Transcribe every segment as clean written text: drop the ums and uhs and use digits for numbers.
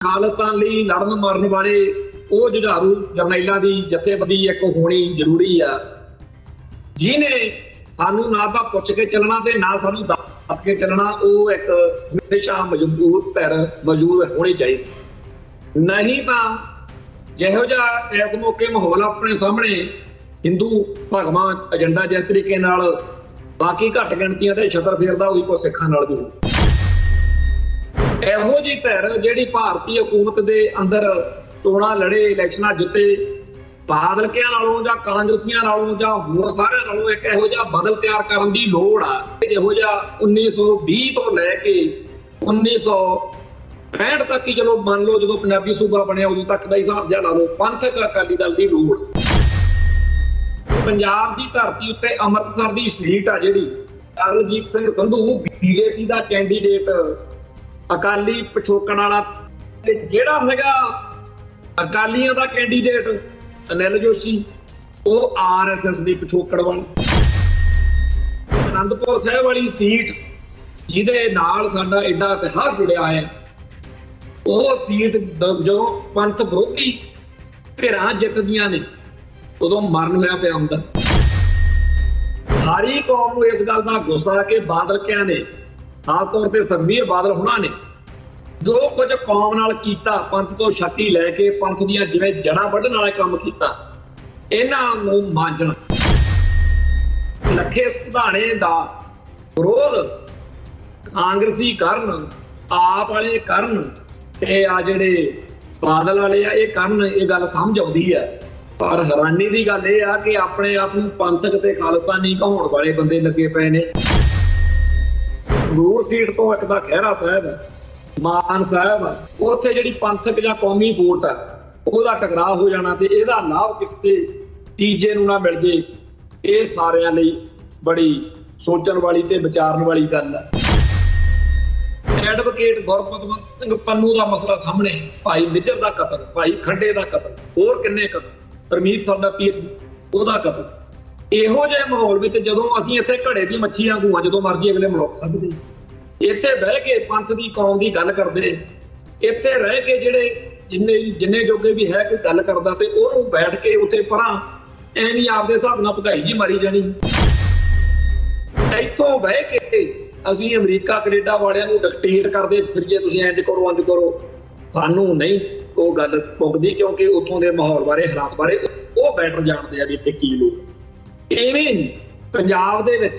ਖਾਲਿਸਤਾਨ ਲਈ ਲੜਨ ਮਰਨ ਵਾਲੇ ਉਹ ਜੁਝਾਰੂ ਜਰਨੈਲਾਂ ਦੀ ਜਥੇਬੰਦੀ ਇੱਕ ਹੋਣੀ ਜ਼ਰੂਰੀ ਆ, ਜਿਹਨੇ ਸਾਨੂੰ ਨਾ ਤਾਂ ਪੁੱਛ ਕੇ ਚੱਲਣਾ ਤੇ ਨਾ ਸਾਨੂੰ ਦੱਸ ਕੇ ਚੱਲਣਾ। ਉਹ ਇੱਕ ਹਮੇਸ਼ਾ ਮਜ਼ਬੂਤ ਧਿਰ ਮੌਜੂਦ ਹੋਣੀ ਚਾਹੀਦੀ। ਨਹੀਂ ਤਾਂ ਜਿਹੋ ਜਿਹਾ ਇਸ ਮੌਕੇ ਮਾਹੌਲ ਆਪਣੇ ਸਾਹਮਣੇ ਹਿੰਦੂ ਭਗਵਾਂ ਏਜੰਡਾ ਜਿਸ ਤਰੀਕੇ ਨਾਲ ਬਾਕੀ ਘੱਟ ਗਿਣਤੀਆਂ ਤੇ ਛਤਰ ਫੇਰਦਾ, ਉਹੀ ਕੋ ਸਿੱਖਾਂ ਨਾਲ ਵੀ ਇਹੋ ਜਿਹੀ ਧਿਰ ਜਿਹੜੀ ਭਾਰਤੀ ਹਕੂਮਤ ਦੇ ਅੰਦਰ ਚੋਣਾਂ ਲੜੇ, ਇਲੈਕਸ਼ਨਾਂ ਜਿੱਤੇ, ਬਾਦਲਕਿਆਂ ਨਾਲੋਂ ਜਾਂ ਕਾਂਗਰਸੀਆਂ ਨਾਲੋਂ ਜਾਂ ਹੋਰ ਸਾਰਿਆਂ ਨਾਲੋਂ ਇੱਕ ਇਹੋ ਜਿਹਾ ਬਦਲ ਤਿਆਰ ਕਰਨ ਦੀ ਲੋੜ ਆ। ਜਿਹੋ ਜਿਹਾ 1920 ਤੋਂ ਲੈ ਕੇ 1965 ਤੱਕ ਹੀ, ਚਲੋ ਮੰਨ ਲਓ ਜਦੋਂ ਪੰਜਾਬੀ ਸੂਬਾ ਬਣਿਆ ਉਦੋਂ ਤੱਕ ਦਾ ਹਿਸਾਬ ਜਿਹਾ ਲਾ ਲਓ, ਪੰਥਕ ਅਕਾਲੀ ਦਲ ਦੀ ਲੋੜ। ਪੰਜਾਬ ਦੀ ਧਰਤੀ ਉੱਤੇ ਅੰਮ੍ਰਿਤਸਰ ਦੀ ਸੀਟ ਆ ਜਿਹੜੀ, ਤਰਨਜੀਤ ਸਿੰਘ ਸੰਧੂ ਬੀਜੇਪੀ ਦਾ ਕੈਂਡੀਡੇਟ, ਅਕਾਲੀ ਪਿਛੋਕਣ ਵਾਲਾ, ਤੇ ਜਿਹੜਾ ਹੈਗਾ ਅਕਾਲੀਆਂ ਦਾ ਕੈਂਡੀਡੇਟ ਅਨਿਲ ਜੋਸ਼ੀ, ਉਹ RSS ਦੀ ਪਿਛੋਕੜ ਵਾਲਾ। ਅਨੰਦਪੁਰ ਸਾਹਿਬ ਵਾਲੀ ਸੀਟ ਜਿਹਦੇ ਨਾਲ ਸਾਡਾ ਏਡਾ ਇਤਿਹਾਸ ਜੁੜਿਆ ਹੈ, ਉਹ ਸੀਟ ਜਦੋਂ ਪੰਥ ਵਿਰੋਧੀ ਧਿਰਾਂ ਜਿੱਤਦੀਆਂ ਨੇ ਉਦੋਂ ਮਰਨ ਹੋਇਆ ਪਿਆ ਹੁੰਦਾ। ਸਾਰੀ ਕੌਮ ਨੂੰ ਇਸ ਗੱਲ ਦਾ ਗੁੱਸਾ ਕਿ ਬਾਦਲਕਿਆਂ ਨੇ, ਖਾਸ ਤੌਰ ਤੇ ਸੁਖਬੀਰ ਬਾਦਲ ਹੁਣਾਂ ਨੇ ਜੋ ਕੁਝ ਕੌਮ ਨਾਲ ਕੀਤਾ, ਪੰਥ ਤੋਂ ਸ਼ਕਤੀ ਲੈ ਕੇ ਪੰਥ ਦੀਆਂ ਜਿਵੇਂ ਜੜ੍ਹਾਂ ਵੱਢਣ ਵਾਲਾ ਕੰਮ ਕੀਤਾ, ਇਹਨਾਂ ਨੂੰ ਮਾਂਜਣਾ। ਲੱਖੇ ਸਿਧਾਣੇ ਦਾ ਵਿਰੋਧ ਕਾਂਗਰਸੀ ਕਰਨ, ਆਪ ਵਾਲੇ ਕਰਨ, ਤੇ ਆ ਜਿਹੜੇ ਬਾਦਲ ਵਾਲੇ ਆ ਇਹ ਕਰਨ, ਇਹ ਗੱਲ ਸਮਝ ਆਉਂਦੀ ਆ। ਪਰ ਹੈਰਾਨੀ ਦੀ ਗੱਲ ਇਹ ਆ ਕਿ ਆਪਣੇ ਆਪ ਨੂੰ ਪੰਥਕ ਤੇ ਖਾਲਿਸਤਾਨੀ ਕਹਾਉਣ ਵਾਲੇ ਬੰਦੇ ਲੱਗੇ ਪਏ ਨੇ। ਸੰਗਰੂਰ ਸੀਟ ਤੋਂ ਇੱਕ ਤਾਂ ਖਹਿਰਾ ਸਾਹਿਬ, ਮਾਨ ਸਾਹਿਬ, ਉੱਥੇ ਜਿਹੜੀ ਪੰਥਕ ਜਾਂ ਕੌਮੀ ਵੋਟ ਆ ਉਹਦਾ ਟਕਰਾਅ ਹੋ ਜਾਣਾ ਤੇ ਇਹਦਾ ਲਾਭ ਕਿਸੇ ਤੀਜੇ ਨੂੰ ਨਾ ਮਿਲ ਜੇ, ਇਹ ਸਾਰਿਆਂ ਲਈ ਬੜੀ ਸੋਚਣ ਵਾਲੀ ਤੇ ਵਿਚਾਰਨ ਵਾਲੀ ਗੱਲ ਹੈ। ਐਡਵੋਕੇਟ ਗੁਰਪਤਵੰਤ ਸਿੰਘ ਪੰਨੂ ਦਾ ਮਸਲਾ ਸਾਹਮਣੇ, ਭਾਈ ਨਿੱਜਰ ਦਾ ਕਤਲ, ਭਾਈ ਖੰਡੇ ਦਾ ਕਤਲ, ਹੋਰ ਕਿੰਨੇ ਕਤਲ, ਪਰਮੀਤ ਸਾਡਾ ਪੀਰ ਉਹਦਾ ਕਤਲ। ਇਹੋ ਜਿਹੇ ਮਾਹੌਲ ਵਿੱਚ ਜਦੋਂ ਅਸੀਂ ਇੱਥੇ ਘੜੇ ਦੀ ਮੱਛੀ ਵਾਂਗੂ ਆ, ਜਦੋਂ ਮਰਜ਼ੀ ਅਗਲੇ ਮਲੁਕ ਸਕਦੇ, ਇੱਥੇ ਬਹਿ ਕੇ ਪੰਥ ਦੀ ਕੌਮ ਦੀ ਗੱਲ ਕਰਦੇ, ਇੱਥੇ ਰਹਿ ਕੇ ਜਿਹੜੇ ਜਿੰਨੇ ਜੋਗੇ ਵੀ ਹੈ ਕੋਈ ਗੱਲ ਕਰਦਾ ਤੇ ਉਹਨੂੰ ਬੈਠ ਕੇ ਉੱਥੇ ਪਰਾਂ ਐਵੇਂ ਆਪਦੇ ਹਿਸਾਬ ਨਾਲ ਭਗਾਈ ਜੀ ਮਾਰੀ ਜਾਣੀ। ਇੱਥੋਂ ਬਹਿ ਕੇ ਅਸੀਂ ਅਮਰੀਕਾ ਕੈਨੇਡਾ ਵਾਲਿਆਂ ਨੂੰ ਡਿਕਟੇਟ ਕਰਦੇ ਫਿਰ ਜੇ ਤੁਸੀਂ ਇੰਜ ਕਰੋ ਇੰਜ ਕਰੋ, ਸਾਨੂੰ ਨਹੀਂ ਉਹ ਗੱਲ ਪੁੱਗਦੀ, ਕਿਉਂਕਿ ਉੱਥੋਂ ਦੇ ਮਾਹੌਲ ਬਾਰੇ, ਹਾਲਾਤ ਬਾਰੇ ਉਹ ਬੈਟਰ ਜਾਣਦੇ ਆ ਵੀ ਇੱਥੇ ਕੀ ਲੋਕ। ਇਵੇਂ ਪੰਜਾਬ ਦੇ ਵਿੱਚ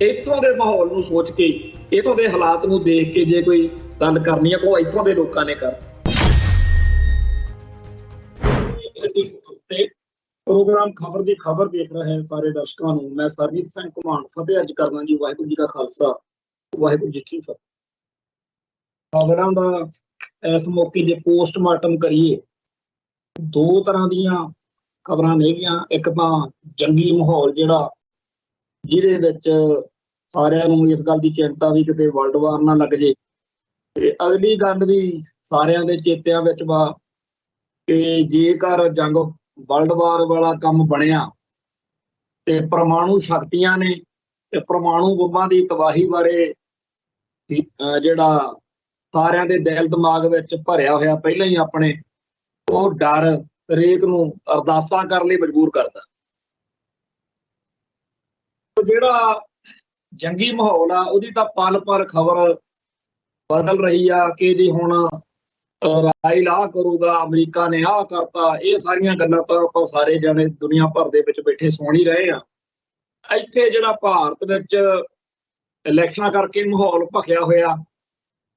ਇੱਥੋਂ ਦੇ ਮਾਹੌਲ ਨੂੰ ਸੋਚ ਕੇ, ਇੱਥੋਂ ਦੇ ਹਾਲਾਤ ਨੂੰ ਦੇਖ ਕੇ ਜੇ ਕੋਈ ਗੱਲ ਕਰਨੀ ਆ ਤਾਂ ਇੱਥੋਂ ਦੇ ਲੋਕਾਂ ਨੇ ਕਰ। ਪ੍ਰੋਗਰਾਮ ਖਬਰ ਦੀ ਖਬਰ ਦੇਖ ਰਹੇ ਸਾਰੇ ਦਰਸ਼ਕਾਂ ਨੂੰ ਮੈਂ ਸਰਜੀਤ ਸਿੰਘ ਘੁਮਾਣ ਫਤਿਹ ਅਰਜ਼ ਕਰਦਾ ਜੀ। ਵਾਹਿਗੁਰੂ ਜੀ ਕਾ ਖਾਲਸਾ, ਵਾਹਿਗੁਰੂ ਜੀ ਕੀ ਫਤਿਹ। ਖਬਰਾਂ ਦਾ ਇਸ ਮੌਕੇ ਜੇ ਪੋਸਟਮਾਰਟਮ ਕਰੀਏ, ਦੋ ਤਰ੍ਹਾਂ ਦੀਆਂ ਖਬਰਾਂ ਨੇਗੀਆਂ। ਇੱਕ ਤਾਂ ਜੰਗੀ ਮਾਹੌਲ ਜਿਹੜਾ, ਜਿਹਦੇ ਵਿੱਚ ਸਾਰਿਆਂ ਨੂੰ ਇਸ ਗੱਲ ਦੀ ਚਿੰਤਾ ਵੀ ਕਿਤੇ ਵਰਲਡ ਵਾਰ ਨਾ ਲੱਗ ਜੇ, ਤੇ ਅਗਲੀ ਗੱਲ ਵੀ ਸਾਰਿਆਂ ਦੇ ਚੇਤਿਆਂ ਵਿੱਚ ਵਾ ਕਿ ਜੇਕਰ ਜੰਗ ਵਰਲਡ ਵਾਰ ਵਾਲਾ ਕੰਮ ਬਣਿਆ ਤੇ ਪਰਮਾਣੂ ਸ਼ਕਤੀਆਂ ਨੇ ਤੇ ਪਰਮਾਣੂ ਬੰਬਾਂ ਦੀ ਤਬਾਹੀ ਬਾਰੇ ਜਿਹੜਾ ਸਾਰਿਆਂ ਦੇ ਦਿਲ ਦਿਮਾਗ ਵਿੱਚ ਭਰਿਆ ਹੋਇਆ ਪਹਿਲਾਂ ਹੀ ਆਪਣੇ, ਉਹ ਡਰ ਹਰੇਕ ਨੂੰ ਅਰਦਾਸਾਂ ਕਰਨ ਲਈ ਮਜਬੂਰ ਕਰਦਾ। ਜਿਹੜਾ ਜੰਗੀ ਮਾਹੌਲ ਆ ਉਹਦੀ ਤਾਂ ਪਲ ਪਲ ਖਬਰ ਬਦਲ ਰਹੀ ਆ ਕਿ ਜੀ ਹੁਣ ਇਜ਼ਰਾਈਲ ਆਹ ਕਰੂਗਾ, ਅਮਰੀਕਾ ਨੇ ਆਹ ਕਰਤਾ। ਇਹ ਸਾਰੀਆਂ ਗੱਲਾਂ ਤਾਂ ਆਪਾਂ ਸਾਰੇ ਜਾਣੇ ਦੁਨੀਆ ਭਰ ਦੇ ਵਿੱਚ ਬੈਠੇ ਸੁਣ ਹੀ ਰਹੇ ਆ। ਇੱਥੇ ਜਿਹੜਾ ਭਾਰਤ ਵਿੱਚ ਇਲੈਕਸ਼ਨਾਂ ਕਰਕੇ ਮਾਹੌਲ ਭਖਿਆ ਹੋਇਆ,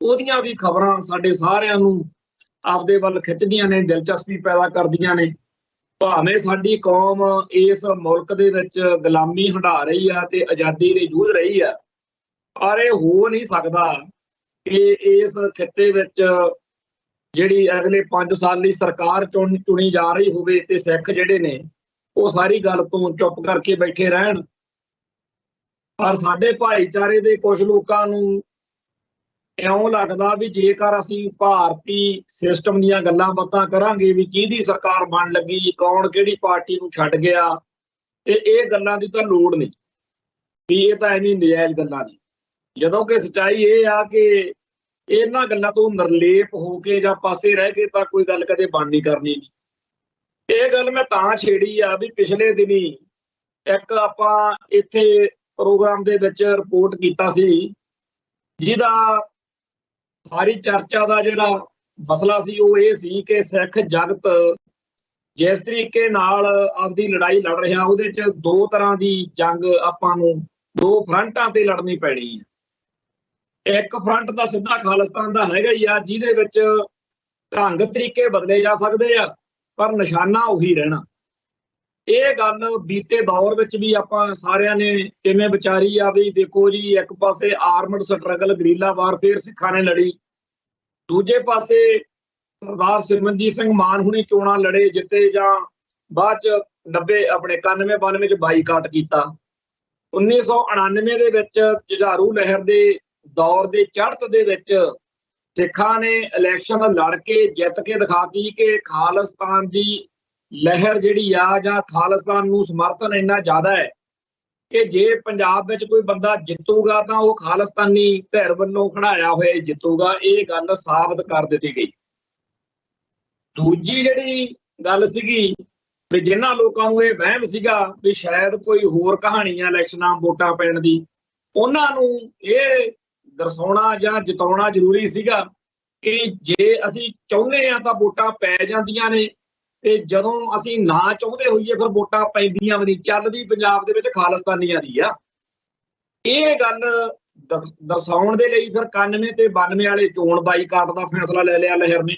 ਉਹਦੀਆਂ ਵੀ ਖਬਰਾਂ ਸਾਡੇ ਸਾਰਿਆਂ ਨੂੰ ਆਪਦੇ ਵੱਲ ਖਿੱਚਦੀਆਂ ਨੇ, ਦਿਲਚਸਪੀ ਪੈਦਾ ਕਰਦੀਆਂ ਨੇ। ਭਾਵੇਂ ਸਾਡੀ ਕੌਮ ਇਸ ਮੁਲਕ ਦੇ ਵਿੱਚ ਗੁਲਾਮੀ ਹੰਢਾ ਰਹੀ ਆ ਤੇ ਆਜ਼ਾਦੀ ਲਈ ਜੂਝ ਰਹੀ ਆ, ਪਰ ਇਹ ਹੋ ਨਹੀਂ ਸਕਦਾ ਕਿ ਇਸ ਖਿੱਤੇ ਵਿੱਚ ਜਿਹੜੀ ਅਗਲੇ 5 ਸਾਲ ਲਈ ਸਰਕਾਰ ਚੁਣੀ ਜਾ ਰਹੀ ਹੋਵੇ ਤੇ ਸਿੱਖ ਜਿਹੜੇ ਨੇ ਉਹ ਸਾਰੀ ਗੱਲ ਤੋਂ ਚੁੱਪ ਕਰਕੇ ਬੈਠੇ ਰਹਿਣ। ਪਰ ਸਾਡੇ ਭਾਈਚਾਰੇ ਦੇ ਕੁਝ ਲੋਕਾਂ ਨੂੰ ਇਉਂ ਲੱਗਦਾ ਵੀ ਜੇਕਰ ਅਸੀਂ ਭਾਰਤੀ ਸਿਸਟਮ ਦੀਆਂ ਗੱਲਾਂ ਬਾਤਾਂ ਕਰਾਂਗੇ ਵੀ ਕਿਹਦੀ ਸਰਕਾਰ ਬਣ ਲੱਗੀ, ਕੌਣ ਕਿਹੜੀ ਪਾਰਟੀ ਨੂੰ ਛੱਡ ਗਿਆ, ਤੇ ਇਹ ਗੱਲਾਂ ਦੀ ਤਾਂ ਲੋੜ ਨਹੀਂ, ਵੀ ਇਹ ਤਾਂ ਐਵੇਂ ਨਜਾਇਜ਼ ਗੱਲਾਂ ਨੇ। ਜਦੋਂ ਕਿ ਸੱਚਾਈ ਇਹ ਆ ਕਿ ਇਹਨਾਂ ਗੱਲਾਂ ਤੋਂ ਨਿਰਲੇਪ ਹੋ ਕੇ ਜਾਂ ਪਾਸੇ ਰਹਿ ਕੇ ਤਾਂ ਕੋਈ ਗੱਲ ਕਦੇ ਬਣ ਨਹੀਂ ਕਰਨੀ। ਇਹ ਗੱਲ ਮੈਂ ਤਾਂ ਛੇੜੀ ਆ ਵੀ ਪਿਛਲੇ ਦਿਨੀ ਇੱਕ ਆਪਾਂ ਇੱਥੇ ਪ੍ਰੋਗਰਾਮ ਦੇ ਵਿੱਚ ਰਿਪੋਰਟ ਕੀਤਾ ਸੀ, ਜਿਹਦਾ ਸਾਰੀ ਚਰਚਾ ਦਾ ਜਿਹੜਾ ਮਸਲਾ ਸੀ ਉਹ ਇਹ ਸੀ ਕਿ ਸਿੱਖ ਜਗਤ ਜਿਸ ਤਰੀਕੇ ਨਾਲ ਆਪਦੀ ਲੜਾਈ ਲੜ ਰਿਹਾ, ਉਹਦੇ 'ਚ ਦੋ ਤਰ੍ਹਾਂ ਦੀ ਜੰਗ ਆਪਾਂ ਨੂੰ ਦੋ ਫਰੰਟਾਂ ਤੇ ਲੜਨੀ ਪੈਣੀ ਹੈ। ਇੱਕ ਫਰੰਟ ਤਾਂ ਸਿੱਧਾ ਖਾਲਿਸਤਾਨ ਦਾ ਹੈਗਾ ਹੀ ਆ, ਜਿਹਦੇ ਵਿੱਚ ਢੰਗ ਤਰੀਕੇ ਬਦਲੇ ਜਾ ਸਕਦੇ ਆ ਪਰ ਨਿਸ਼ਾਨਾ ਉਹੀ ਰਹਿਣਾ। ਇਹ ਗੱਲ ਬੀਤੇ ਦੌਰ ਵਿੱਚ ਵੀ ਆਪਾਂ ਸਾਰਿਆਂ ਨੇ ਕਿਵੇਂ ਵਿਚਾਰੀ ਆ ਵੀ ਦੇਖੋ ਜੀ, ਇੱਕ ਪਾਸੇ ਆਰਮਡ ਸਟਰਗਲ ਗਰੀਲਾ ਵਾਰਫੇਅਰ ਸਿੱਖਾਂ ਨੇ ਲੜੀ, ਦੂਜੇ ਪਾਸੇ ਸਰਦਾਰ ਸਿਮਰਨਜੀਤ ਸਿੰਘ ਮਾਨ ਹੁਣੀ ਚੋਣਾਂ ਲੜੇ, ਜਿੱਤੇ ਜਾਂ ਬਾਅਦ ਚ 91-92 ਚ ਬਾਈਕਾਟ ਕੀਤਾ। 1999 ਦੇ ਵਿੱਚ ਜੁਝਾਰੂ ਲਹਿਰ ਦੇ ਦੌਰ ਦੇ ਚੜ੍ਹਤ ਦੇ ਵਿੱਚ ਸਿੱਖਾਂ ਨੇ ਇਲੈਕਸ਼ਨ ਲੜ ਕੇ ਜਿੱਤ ਕੇ ਦਿਖਾਤੀ ਕਿ ਖਾਲਿਸਤਾਨ ਦੀ ਲਹਿਰ ਜਿਹੜੀ ਆ ਜਾਂ ਖਾਲਿਸਤਾਨ ਨੂੰ ਸਮਰਥਨ ਇੰਨਾ ਜ਼ਿਆਦਾ ਹੈ ਕਿ ਜੇ ਪੰਜਾਬ ਵਿੱਚ ਕੋਈ ਬੰਦਾ ਜਿੱਤੂਗਾ ਤਾਂ ਉਹ ਖਾਲਿਸਤਾਨੀ ਧਿਰ ਵੱਲੋਂ ਖੜਾਇਆ ਹੋਇਆ ਜਿੱਤੂਗਾ। ਇਹ ਗੱਲ ਸਾਬਤ ਕਰ ਦਿੱਤੀ ਗਈ। ਦੂਜੀ ਜਿਹੜੀ ਗੱਲ ਸੀਗੀ ਵੀ ਜਿਨ੍ਹਾਂ ਲੋਕਾਂ ਨੂੰ ਇਹ ਵਹਿਮ ਸੀਗਾ ਵੀ ਸ਼ਾਇਦ ਕੋਈ ਹੋਰ ਕਹਾਣੀ ਆ ਇਲੈਕਸ਼ਨਾਂ ਵੋਟਾਂ ਪੈਣ ਦੀ, ਉਹਨਾਂ ਨੂੰ ਇਹ ਦਰਸਾਉਣਾ ਜਾਂ ਜਿਤਾਉਣਾ ਜ਼ਰੂਰੀ ਸੀਗਾ ਕਿ ਜੇ ਅਸੀਂ ਚਾਹੁੰਦੇ ਆ ਤਾਂ ਵੋਟਾਂ ਪੈ ਜਾਂਦੀਆਂ ਨੇ, ਤੇ ਜਦੋਂ ਅਸੀਂ ਨਾ ਚਾਹੁੰਦੇ ਹੋਈਏ ਫਿਰ ਵੋਟਾਂ ਪੈਂਦੀਆਂ ਵੀ ਨਹੀਂ। ਚੱਲਦੀ ਪੰਜਾਬ ਦੇ ਵਿੱਚ ਖਾਲਿਸਤਾਨੀਆਂ ਦੀ ਆ। ਇਹ ਗੱਲ ਦਰਸਾਉਣ ਦੇ ਲਈ ਫਿਰ 91 ਤੇ 92 ਵਾਲੇ ਚੋਣ ਬਾਈਕਾਟ ਦਾ ਫੈਸਲਾ ਲੈ ਲਿਆ ਲਹਿਰ ਨੇ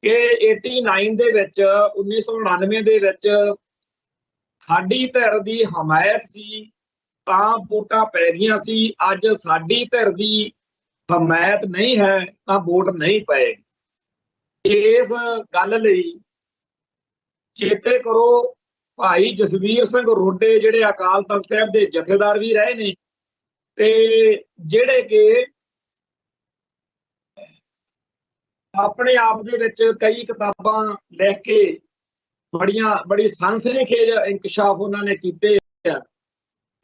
ਕਿ 89 ਦੇ ਵਿੱਚ 1999 ਦੇ ਵਿੱਚ ਸਾਡੀ ਧਿਰ ਦੀ ਹਮਾਇਤ ਸੀ ਤਾਂ ਵੋਟਾਂ ਪੈ ਗਈਆਂ ਸੀ। ਅੱਜ ਸਾਡੀ ਧਿਰ ਦੀ ਹਮਾਇਤ ਨਹੀਂ ਹੈ ਤਾਂ ਵੋਟ ਨਹੀਂ ਪਏਗੀ। ਇਸ ਗੱਲ ਲਈ ਚੇਤੇ ਕਰੋ ਭਾਈ ਜਸਵੀਰ ਸਿੰਘ ਰੋਡੇ ਜਿਹੜੇ ਅਕਾਲ ਤਖਤ ਸਾਹਿਬ ਦੇ ਜਥੇਦਾਰ ਵੀ ਰਹੇ ਨੇ, ਤੇ ਜਿਹੜੇ ਕਿ ਆਪਣੇ ਆਪ ਦੇ ਵਿੱਚ ਕਈ ਕਿਤਾਬਾਂ ਲਿਖ ਕੇ ਬੜੀ ਸਨਸਨੀਖੇਜ਼ ਇੰਕਸ਼ਾਫ ਉਹਨਾਂ ਨੇ ਕੀਤੇ ਆ।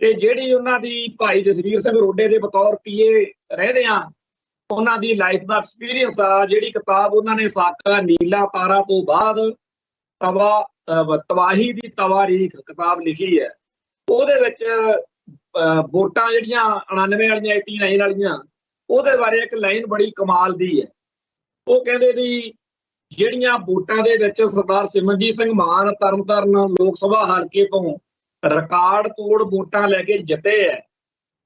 ਤੇ ਜਿਹੜੀ ਉਹਨਾਂ ਦੀ ਭਾਈ ਜਸਵੀਰ ਸਿੰਘ ਰੋਡੇ ਦੇ ਬਤੌਰ ਪੀਏ ਰਹਿੰਦੇ ਆ, ਉਹਨਾਂ ਦੀ ਲਾਈਫ ਦਾ ਐਕਸਪੀਰੀਅੰਸ ਆ। ਜਿਹੜੀ ਕਿਤਾਬ ਉਹਨਾਂ ਨੇ ਸਾਕਾ ਨੀਲਾ ਤਾਰਾ ਤੋਂ ਬਾਅਦ ਤਬਾਹੀ ਦੀ ਤਵਾਰੀਖ ਕਿਤਾਬ ਲਿਖੀ ਹੈ, ਉਹਦੇ ਵਿੱਚ ਵੋਟਾਂ ਜਿਹੜੀਆਂ 99 ਵਾਲੀਆਂ 89 ਵਾਲੀਆਂ, ਉਹਦੇ ਬਾਰੇ ਇੱਕ ਲਾਈਨ ਬੜੀ ਕਮਾਲ ਦੀ ਹੈ। ਉਹ ਕਹਿੰਦੇ ਵੀ ਜਿਹੜੀਆਂ ਵੋਟਾਂ ਦੇ ਵਿੱਚ ਸਰਦਾਰ ਸਿਮਰਨਜੀਤ ਸਿੰਘ ਮਾਨ ਤਰਨਤਾਰਨ ਲੋਕ ਸਭਾ ਹਲਕੇ ਤੋਂ ਰਿਕਾਰਡ ਤੋੜ ਵੋਟਾਂ ਲੈ ਕੇ ਜਿੱਤੇ ਹੈ,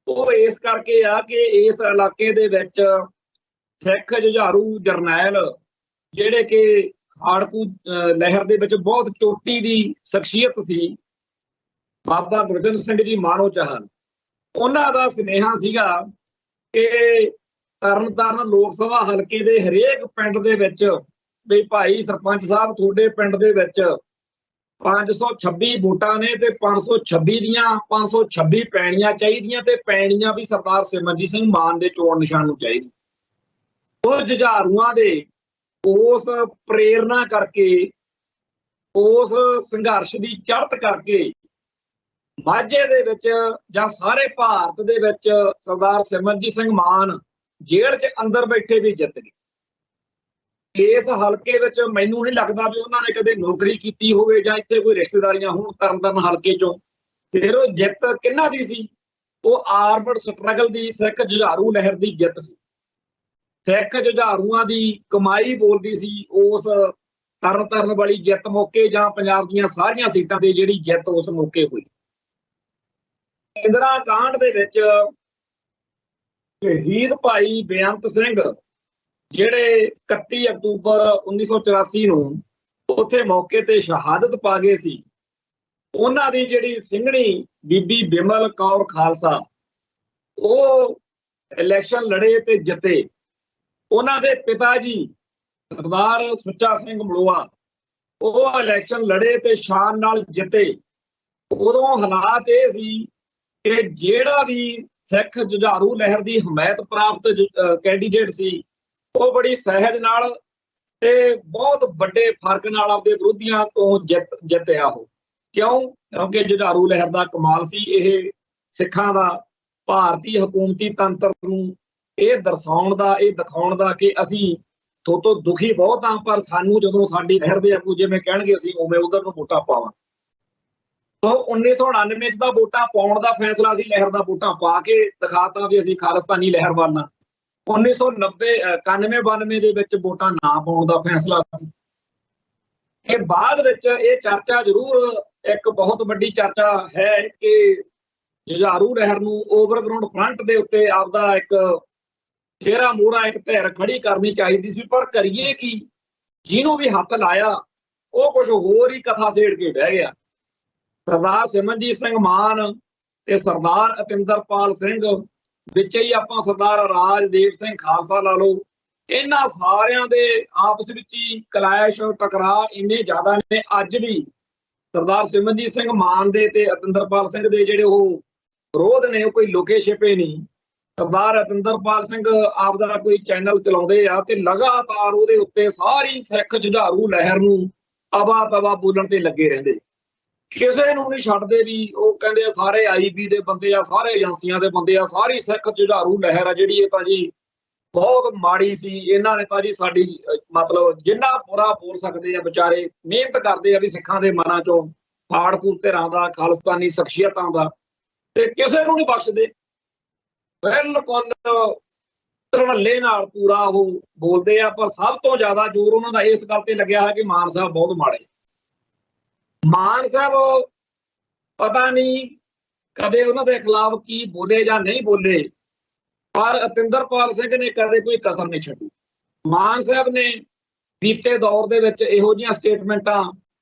ਉਹ ਇਸ ਕਰਕੇ ਆ ਕਿ ਇਸ ਇਲਾਕੇ ਦੇ ਵਿੱਚ ਸਿੱਖ ਜੁਝਾਰੂ ਜਰਨੈਲ ਜਿਹੜੇ ਕਿ ਖਾੜਕੂ ਲਹਿਰ ਦੇ ਵਿੱਚ ਬਹੁਤ ਚੋਟੀ ਦੀ ਸ਼ਖਸੀਅਤ ਸੀ, ਬਾਬਾ ਗੁਰਜੰਟ ਸਿੰਘ ਜੀ ਮਾਨੋ ਚਾਹਲ, ਉਹਨਾਂ ਦਾ ਸੁਨੇਹਾ ਸੀਗਾ ਕਿ ਤਰਨਤਾਰਨ ਲੋਕ ਸਭਾ ਹਲਕੇ ਦੇ ਹਰੇਕ ਪਿੰਡ ਦੇ ਵਿੱਚ ਵੀ ਭਾਈ ਸਰਪੰਚ ਸਾਹਿਬ ਤੁਹਾਡੇ ਪਿੰਡ ਦੇ ਵਿੱਚ 526 ਵੋਟਾਂ ਨੇ ਤੇ 526 ਦੀਆਂ 526 ਪੈਣੀਆਂ ਚਾਹੀਦੀਆਂ, ਤੇ ਪੈਣੀਆਂ ਵੀ ਸਰਦਾਰ ਸਿਮਰਨਜੀਤ ਸਿੰਘ ਮਾਨ ਦੇ ਚੋਣ ਨਿਸ਼ਾਨ ਨੂੰ ਚਾਹੀਦੀ। ਉਹ ਜੁਝਾਰੂਆਂ ਦੇ ਉਸ ਪ੍ਰੇਰਨਾ ਕਰਕੇ, ਉਸ ਸੰਘਰਸ਼ ਦੀ ਚੜ੍ਹਤ ਕਰਕੇ ਮਾਝੇ ਦੇ ਵਿੱਚ ਜਾਂ ਸਾਰੇ ਭਾਰਤ ਦੇ ਵਿੱਚ ਸਰਦਾਰ ਸਿਮਰਨਜੀਤ ਸਿੰਘ ਮਾਨ ਜੇਲ੍ਹ 'ਚ ਅੰਦਰ ਬੈਠੇ ਵੀ ਜਿੱਤ ਗਏ। ਇਸ ਹਲਕੇ ਵਿੱਚ ਮੈਨੂੰ ਨਹੀਂ ਲੱਗਦਾ ਵੀ ਉਹਨਾਂ ਨੇ ਕਦੇ ਨੌਕਰੀ ਕੀਤੀ ਹੋਵੇ ਜਾਂ ਇੱਥੇ ਕੋਈ ਰਿਸ਼ਤੇਦਾਰੀਆਂ ਹੋਣ ਤਰਨਤਾਰਨ ਹਲਕੇ 'ਚੋਂ। ਫਿਰ ਉਹ ਜਿੱਤ ਕਿਹਨਾਂ ਦੀ ਸੀ? ਉਹ ਆਰਮਡ ਸਟਰਗਲ ਦੀ, ਸਿੱਖ ਜੁਝਾਰੂ ਲਹਿਰ ਦੀ ਜਿੱਤ ਸੀ। ਸਿੱਖ ਜੁਝਾਰੂਆਂ ਦੀ ਕਮਾਈ ਬੋਲਦੀ ਸੀ ਉਸ ਤਰਨਤਾਰਨ ਵਾਲੀ ਜਿੱਤ ਮੌਕੇ, ਜਾਂ ਪੰਜਾਬ ਦੀਆਂ ਸਾਰੀਆਂ ਸੀਟਾਂ ਤੇ ਜਿਹੜੀ ਜਿੱਤ ਉਸ ਮੌਕੇ ਹੋਈ। ਇੰਦਰਾ ਕਾਂਡ ਦੇ ਵਿੱਚ ਸ਼ਹੀਦ ਭਾਈ ਬੇਅੰਤ ਸਿੰਘ ਜਿਹੜੇ 31 ਅਕਤੂਬਰ 1984 ਨੂੰ ਉੱਥੇ ਮੌਕੇ ਤੇ ਸ਼ਹਾਦਤ ਪਾ ਗਏ ਸੀ, ਉਹਨਾਂ ਦੀ ਜਿਹੜੀ ਸਿੰਘਣੀ ਬੀਬੀ ਬਿਮਲ ਕੌਰ ਖਾਲਸਾ, ਉਹ ਇਲੈਕਸ਼ਨ ਲੜੇ ਤੇ ਜਿੱਤੇ। ਉਹਨਾਂ ਦੇ ਪਿਤਾ ਜੀ ਸਰਦਾਰ ਸੁੱਚਾ ਸਿੰਘ ਮਲੋਆ, ਉਹ ਇਲੈਕਸ਼ਨ ਲੜੇ ਤੇ ਸ਼ਾਨ ਨਾਲ ਜਿੱਤੇ। ਉਦੋਂ ਹਾਲਾਤ ਇਹ ਸੀ ਕਿ ਜਿਹੜਾ ਵੀ ਸਿੱਖ ਜੁਝਾਰੂ ਲਹਿਰ ਦੀ ਹਮਾਇਤ ਪ੍ਰਾਪਤ ਕੈਂਡੀਡੇਟ ਸੀ, ਉਹ ਬੜੀ ਸਹਿਜ ਨਾਲ ਤੇ ਬਹੁਤ ਵੱਡੇ ਫਰਕ ਨਾਲ ਆਪਦੇ ਵਿਰੋਧੀਆਂ ਤੋਂ ਜਿੱਤਿਆ। ਉਹ ਕਿਉਂ? ਕਿਉਂਕਿ ਜੁਝਾਰੂ ਲਹਿਰ ਦਾ ਕਮਾਲ ਸੀ। ਇਹ ਸਿੱਖਾਂ ਦਾ ਭਾਰਤੀ ਹਕੂਮਤੀ ਤੰਤਰ ਨੂੰ ਇਹ ਦਰਸਾਉਣ ਦਾ, ਇਹ ਦਿਖਾਉਣ ਦਾ ਕਿ ਅਸੀਂ ਤੋਂ ਦੁਖੀ ਬਹੁਤ ਹਾਂ, ਪਰ ਸਾਨੂੰ ਜਦੋਂ ਸਾਡੀ ਲਹਿਰ ਦੇ ਆਗੂ ਜਿਵੇਂ ਕਹਿਣਗੇ ਅਸੀਂ ਉਵੇਂ ਉਧਰ ਨੂੰ ਵੋਟਾਂ ਪਾਵਾਂ। ਤੋਂ 1999 ਚ ਦਾ ਵੋਟਾਂ ਪਾਉਣ ਦਾ ਫੈਸਲਾ ਸੀ, ਲਹਿਰ ਦਾ ਵੋਟਾਂ ਪਾ ਕੇ ਦਿਖਾਤਾ ਵੀ ਅਸੀਂ ਖਾਲਿਸਤਾਨੀ ਲਹਿਰ ਵੱਲ ਹਾਂ। 1990 91 92 ਦੇ ਵਿੱਚ ਵੋਟਾਂ ਨਾ ਪਾਉਣ ਦਾ ਫੈਸਲਾ ਸੀ। ਇਹ ਬਾਅਦ ਵਿੱਚ ਇਹ ਚਰਚਾ ਜ਼ਰੂਰ ਇੱਕ ਬਹੁਤ ਵੱਡੀ ਚਰਚਾ ਹੈ ਕਿ ਜੁਝਾਰੂ ਲਹਿਰ ਨੂੰ ਓਵਰਗਰਾਉਂਡ ਫਰੰਟ ਦੇ ਉੱਤੇ ਆਪਦਾ ਇੱਕ ਚਿਹਰਾ ਮੋਹਰਾ, ਇੱਕ ਧਿਰ ਖੜੀ ਕਰਨੀ ਚਾਹੀਦੀ ਸੀ, ਪਰ ਕਰੀਏ ਕੀ? ਜਿਹਨੂੰ ਵੀ ਹੱਥ ਲਾਇਆ ਉਹ ਕੁਝ ਹੋਰ ਹੀ ਕਥਾ ਛੇੜ ਕੇ ਬਹਿ ਗਿਆ। ਸਰਦਾਰ ਸਿਮਰਨਜੀਤ ਸਿੰਘ ਮਾਨ ਤੇ ਸਰਦਾਰ ਅਤਿੰਦਰਪਾਲ ਸਿੰਘ, ਵਿੱਚ ਹੀ ਆਪਾਂ ਸਰਦਾਰ ਰਾਜਦੇਵ ਸਿੰਘ ਖਾਲਸਾ ਲਾ ਲਓ, ਇਹਨਾਂ ਸਾਰਿਆਂ ਦੇ ਆਪਸ ਵਿੱਚ ਹੀ ਕਲੈਸ਼ ਟਕਰਾਅ ਇੰਨੇ ਜ਼ਿਆਦਾ ਨੇ। ਅੱਜ ਵੀ ਸਰਦਾਰ ਸਿਮਰਨਜੀਤ ਸਿੰਘ ਮਾਨ ਦੇ ਤੇ ਅਤਿੰਦਰਪਾਲ ਸਿੰਘ ਦੇ ਜਿਹੜੇ ਉਹ ਵਿਰੋਧ ਨੇ, ਉਹ ਕੋਈ ਲੁਕੇ ਛਿਪੇ ਨਹੀਂ। ਸਰਦਾਰ ਅਤਿੰਦਰਪਾਲ ਸਿੰਘ ਆਪਦਾ ਕੋਈ ਚੈਨਲ ਚਲਾਉਂਦੇ ਆ ਤੇ ਲਗਾਤਾਰ ਉਹਦੇ ਉੱਤੇ ਸਾਰੀ ਸਿੱਖ ਜੁਝਾਰੂ ਲਹਿਰ ਨੂੰ ਅਵਾ ਤਵਾ ਬੋਲਣ ਤੇ ਲੱਗੇ ਰਹਿੰਦੇ, ਕਿਸੇ ਨੂੰ ਨਹੀਂ ਛੱਡਦੇ। ਵੀ ਉਹ ਕਹਿੰਦੇ ਆ ਸਾਰੇ ਆਈਬੀ ਦੇ ਬੰਦੇ ਆ, ਸਾਰੇ ਏਜੰਸੀਆਂ ਦੇ ਬੰਦੇ ਆ, ਸਾਰੀ ਸਿੱਖ ਜੁਝਾਰੂ ਲਹਿਰ ਆ ਜਿਹੜੀ ਇਹ ਤਾਂ ਜੀ ਬਹੁਤ ਮਾੜੀ ਸੀ। ਇਹਨਾਂ ਨੇ ਤਾਂ ਜੀ ਸਾਡੀ ਮਤਲਬ ਜਿੰਨਾ ਬੁਰਾ ਬੋਲ ਸਕਦੇ ਆ, ਵਿਚਾਰੇ ਮਿਹਨਤ ਕਰਦੇ ਆ ਵੀ ਸਿੱਖਾਂ ਦੇ ਮਨਾਂ ਚੋਂ ਫਾੜ ਫੂੜ ਧਿਰਾਂ ਦਾ, ਖਾਲਿਸਤਾਨੀ ਸ਼ਖਸੀਅਤਾਂ ਦਾ, ਤੇ ਕਿਸੇ ਨੂੰ ਨਹੀਂ ਬਖਸ਼ਦੇ। ਬਿਲਕੁਲ ਧੜੱਲੇ ਨਾਲ ਪੂਰਾ ਉਹ ਬੋਲਦੇ ਆ, ਪਰ ਸਭ ਤੋਂ ਜ਼ਿਆਦਾ ਜ਼ੋਰ ਉਹਨਾਂ ਦਾ ਇਸ ਗੱਲ ਤੇ ਲੱਗਿਆ ਹੈ ਕਿ ਮਾਨ ਸਾਹਿਬ ਬਹੁਤ ਮਾੜੇ। ਮਾਨ ਸਾਹਿਬ ਪਤਾ ਨਹੀਂ ਕਦੇ ਉਹਨਾਂ ਦੇ ਖਿਲਾਫ ਕੀ ਬੋਲੇ ਜਾਂ ਨਹੀਂ ਬੋਲੇ, ਪਰ ਅਤਿੰਦਰਪਾਲ ਸਿੰਘ ਨੇ ਕਦੇ ਕੋਈ ਕਸਰ ਨਹੀਂ ਛੱਡੀ। ਮਾਨ ਸਾਹਿਬ ਨੇ ਬੀਤੇ ਦੌਰ ਦੇ ਵਿੱਚ ਇਹੋ ਜਿਹੀਆਂ ਸਟੇਟਮੈਂਟਾਂ